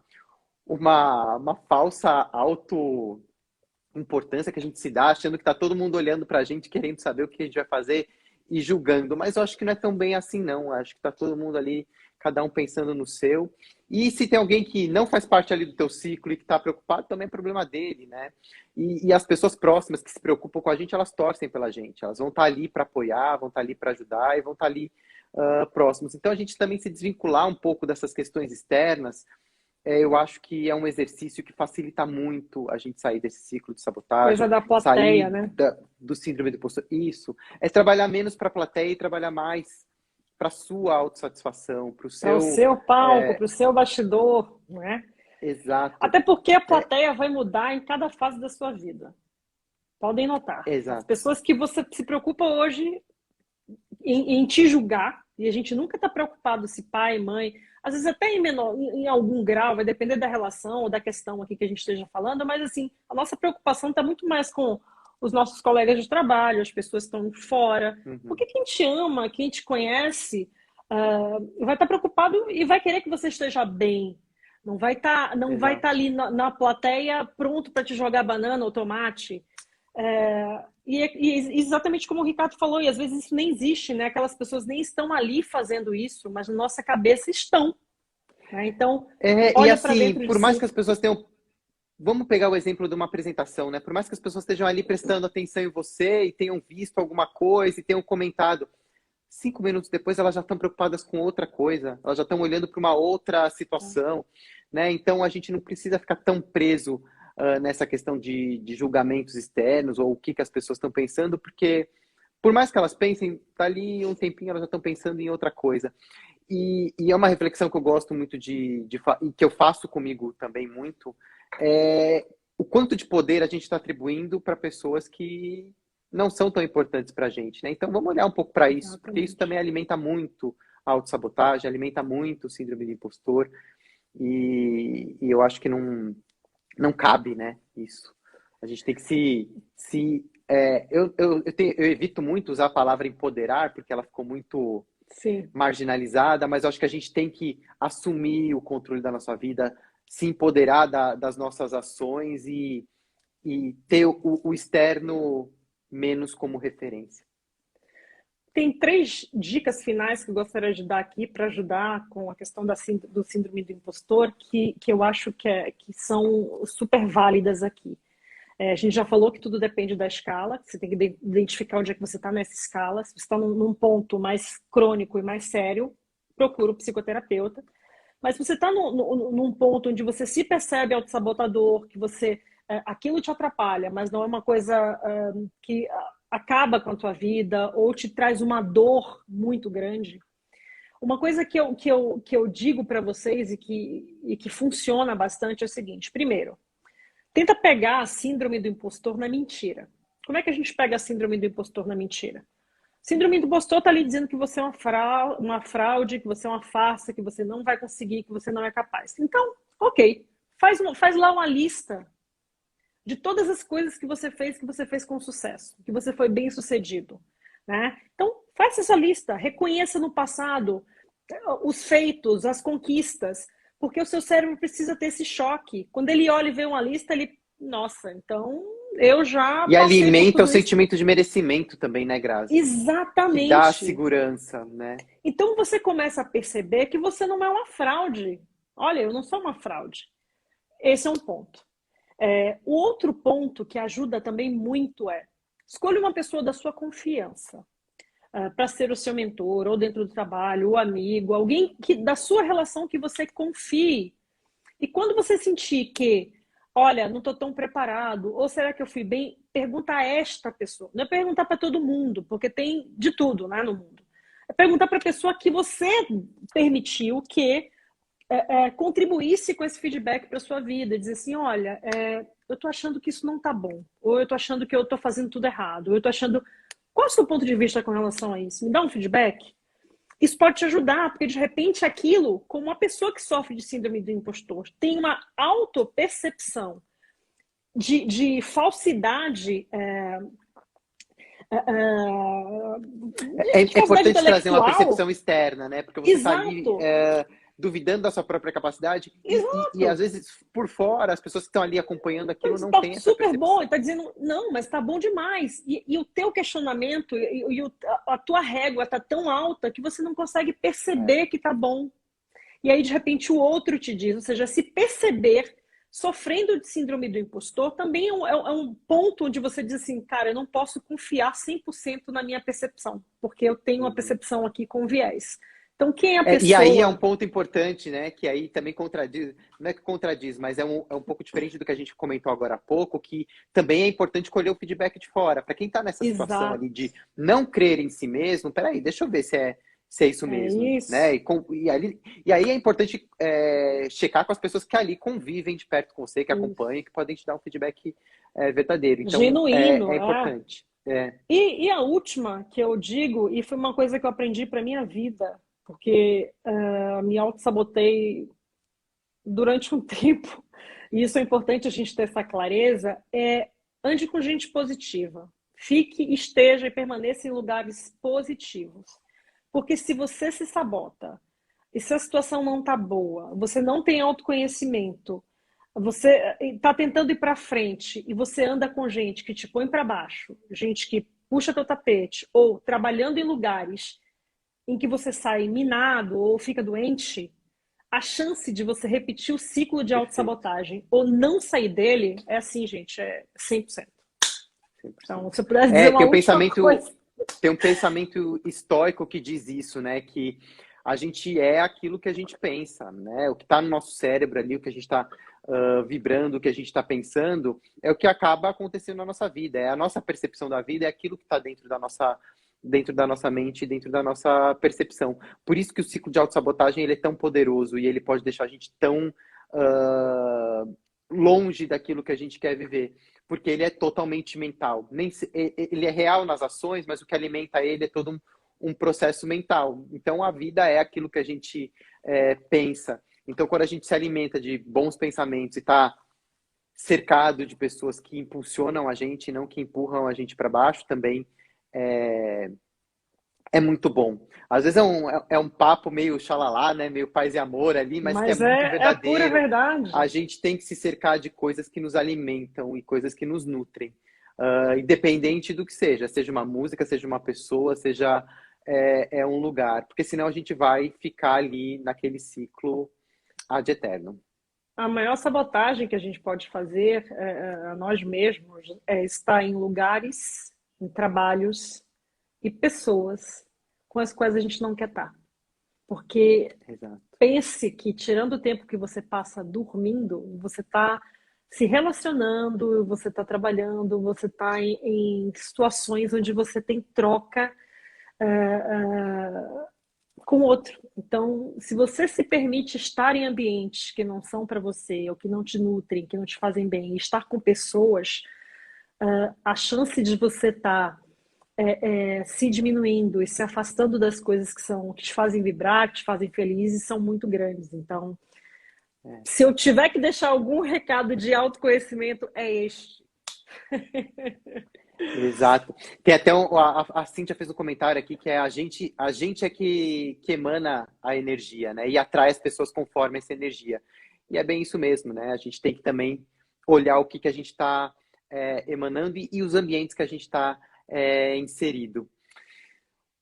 falsa auto-importância que a gente se dá, achando que está todo mundo olhando para a gente, querendo saber o que a gente vai fazer e julgando, mas eu acho que não é tão bem assim não, eu acho que está todo mundo ali, cada um pensando no seu, e se tem alguém que não faz parte ali do teu ciclo e que está preocupado, também é problema dele, né? E as pessoas próximas que se preocupam com a gente, elas torcem pela gente, elas vão estar ali para apoiar, vão estar ali para ajudar e vão estar ali próximos. Então a gente também se desvincular um pouco dessas questões externas, eu acho que é um exercício que facilita muito a gente sair desse ciclo de sabotagem, Coisa da plateia, sair né? do síndrome do impostor. Isso. É trabalhar menos para a plateia e trabalhar mais para a sua autossatisfação, para o Para o seu palco, para o seu bastidor, né? Exato. Até porque a plateia vai mudar em cada fase da sua vida. Podem notar. Exato. As pessoas que você se preocupa hoje em te julgar, e a gente nunca está preocupado se pai, mãe, às vezes até em algum grau, vai depender da relação ou da questão aqui que a gente esteja falando, mas assim, a nossa preocupação está muito mais com os nossos colegas de trabalho, as pessoas que estão fora. Porque quem te ama, quem te conhece, vai estar preocupado e vai querer que você esteja bem. Não vai estar ali na plateia pronto para te jogar banana ou tomate. E exatamente como o Ricardo falou, e às vezes isso nem existe, né? Aquelas pessoas nem estão ali fazendo isso, mas na nossa cabeça estão. Né? Então, olha para dentro de por mais si. que as pessoas tenham... Vamos pegar o exemplo de uma apresentação, né? Por mais que as pessoas estejam ali prestando atenção em você e tenham visto alguma coisa e tenham comentado, 5 minutos depois elas já estão preocupadas com outra coisa, elas já estão olhando para uma outra situação, né? Então a gente não precisa ficar tão preso nessa questão de julgamentos externos ou o que as pessoas estão pensando, porque por mais que elas pensem, dali um tempinho elas já estão pensando em outra coisa. E é uma reflexão que eu gosto muito e que eu faço comigo também muito, é o quanto de poder a gente está atribuindo para pessoas que não são tão importantes para a gente, né? Então vamos olhar um pouco para isso, porque isso também alimenta muito a autossabotagem, alimenta muito o síndrome do impostor, e eu acho que não cabe, né, isso. A gente tem que eu evito muito usar a palavra empoderar, porque ela ficou muito Sim. marginalizada, mas eu acho que a gente tem que assumir o controle da nossa vida, se empoderar das nossas ações e ter o externo menos como referência. Tem 3 dicas finais que eu gostaria de dar aqui para ajudar com a questão do síndrome do impostor, que eu acho que são super válidas aqui. A gente já falou que tudo depende da escala, você tem que identificar onde é que você está nessa escala. Se você está num ponto mais crônico e mais sério, procura um psicoterapeuta. Mas se você está num ponto onde você se percebe autossabotador, que aquilo te atrapalha, mas não é uma coisa que acaba com a tua vida ou te traz uma dor muito grande. Uma coisa que eu digo para vocês e que funciona bastante é o seguinte: primeiro, tenta pegar a síndrome do impostor na mentira. Como é que a gente pega a síndrome do impostor na mentira? Síndrome do impostor está ali dizendo que você é uma fraude, que você é uma farsa, que você não vai conseguir, que você não é capaz. Então, ok, faz lá uma lista de todas as coisas que você fez com sucesso, que você foi bem sucedido, né? Então, faça essa lista, reconheça no passado os feitos, as conquistas, porque o seu cérebro precisa ter esse choque. Quando ele olha e vê uma lista, nossa, então eu já E passei por alimenta o tudo isso. sentimento de merecimento também, né, Grazi? Exatamente. Que dá a segurança, né? Então você começa a perceber que você não é uma fraude. Olha, eu não sou uma fraude. Esse é um ponto. O outro ponto que ajuda também muito escolha uma pessoa da sua confiança para ser o seu mentor, ou dentro do trabalho, ou amigo, alguém da sua relação que você confie. E quando você sentir que, olha, não estou tão preparado, ou será que eu fui bem, pergunta a esta pessoa. Não é perguntar para todo mundo, porque tem de tudo, né, no mundo. É perguntar para a pessoa que você permitiu que contribuísse com esse feedback para sua vida, dizer assim, olha, eu estou achando que isso não está bom, ou eu estou achando que eu estou fazendo tudo errado, ou eu estou achando... Qual é o seu ponto de vista com relação a isso? Me dá um feedback? Isso pode te ajudar, porque de repente aquilo, como uma pessoa que sofre de síndrome do impostor, tem uma autopercepção de falsidade. É importante trazer uma percepção externa, né? Porque você está ali duvidando da sua própria capacidade e às vezes por fora as pessoas que estão ali acompanhando aquilo não têm essa super percepção. bom, e está dizendo, não, mas está bom demais. E o teu questionamento a tua régua está tão alta que você não consegue perceber que está bom. E aí, de repente, o outro te diz, ou seja, se perceber sofrendo de síndrome do impostor também é um ponto onde você diz assim, cara, eu não posso confiar 100% na minha percepção, porque eu tenho uma percepção aqui com viés. Então, quem é a pessoa... E aí é um ponto importante, né? Que aí também contradiz, não é que contradiz, mas é um pouco diferente do que a gente comentou agora há pouco, que também é importante colher o feedback de fora. Para quem está nessa situação ali de não crer em si mesmo, peraí, deixa eu ver se é isso mesmo. Isso. Né? E aí é importante checar com as pessoas que ali convivem de perto com você, que acompanham, que podem te dar um feedback verdadeiro. Então, genuíno. é importante. E a última que eu digo, e foi uma coisa que eu aprendi para minha vida, porque me auto-sabotei durante um tempo, e isso é importante a gente ter essa clareza, ande com gente positiva. Esteja e permaneça em lugares positivos. Porque se você se sabota, e se a situação não está boa, você não tem autoconhecimento, você está tentando ir para frente e você anda com gente que te põe para baixo, gente que puxa teu tapete, ou trabalhando em lugares em que você sai minado ou fica doente, a chance de você repetir o ciclo de autossabotagem ou não sair dele é assim, gente, é 100%. Então, se eu pudesse dizer uma última coisa... Tem um pensamento estoico que diz isso, né? Que a gente é aquilo que a gente pensa, né? O que está no nosso cérebro ali, o que a gente está vibrando, o que a gente está pensando, é o que acaba acontecendo na nossa vida. É a nossa percepção da vida, é aquilo que está dentro da nossa mente, dentro da nossa percepção. Por isso que o ciclo de autossabotagem ele é tão poderoso e ele pode deixar a gente tão longe daquilo que a gente quer viver, porque ele é totalmente mental. Ele é real nas ações, mas o que alimenta ele é todo um processo mental. Então, a vida é aquilo que a gente pensa. Então, quando a gente se alimenta de bons pensamentos e está cercado de pessoas que impulsionam a gente, não que empurram a gente para baixo, também é muito bom. Às vezes é um papo meio xalalá, né? Meio paz e amor ali, mas que é Mas muito é a pura verdadeiro. verdade. A gente tem que se cercar de coisas que nos alimentam e coisas que nos nutrem. Independente do que seja uma música, seja uma pessoa, seja um lugar. Porque senão a gente vai ficar ali naquele ciclo ad eterno. A maior sabotagem que a gente pode fazer a nós mesmos é estar em lugares, em trabalhos e pessoas com as quais a gente não quer estar. Porque Exato. pense que, tirando o tempo que você passa dormindo, você está se relacionando, você está trabalhando, você está em situações onde você tem troca com o outro. Então, se você se permite estar em ambientes que não são para você, ou que não te nutrem, que não te fazem bem, e estar com pessoas, a chance de você estar se diminuindo e se afastando das coisas que te fazem vibrar, que te fazem felizes, são muito grandes. Então, se eu tiver que deixar algum recado de autoconhecimento, é este. Exato. Tem até a Cíntia fez um comentário aqui que é a gente é que emana a energia, né? E atrai as pessoas conforme essa energia. E é bem isso mesmo, né? A gente tem que também olhar o que a gente está emanando e os ambientes que a gente está inserido.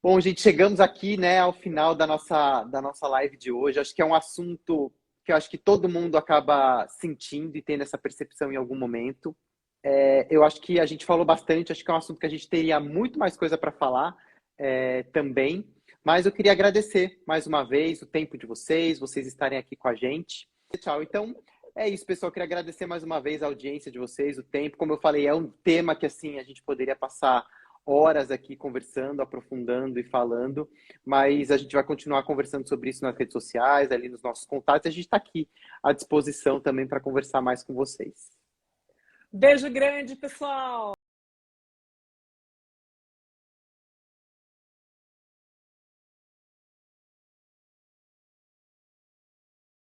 Bom, gente, chegamos aqui, né, ao final da nossa live de hoje. Acho que é um assunto que eu acho que todo mundo acaba sentindo e tendo essa percepção em algum momento. Eu acho que a gente falou bastante, acho que é um assunto que a gente teria muito mais coisa para falar também. Mas eu queria agradecer mais uma vez o tempo de vocês estarem aqui com a gente. Tchau. Então, é isso, pessoal. Eu queria agradecer mais uma vez a audiência de vocês, o tempo. Como eu falei, é um tema que assim a gente poderia passar horas aqui conversando, aprofundando e falando, mas a gente vai continuar conversando sobre isso nas redes sociais, ali nos nossos contatos. A gente está aqui à disposição também para conversar mais com vocês. Beijo grande, pessoal!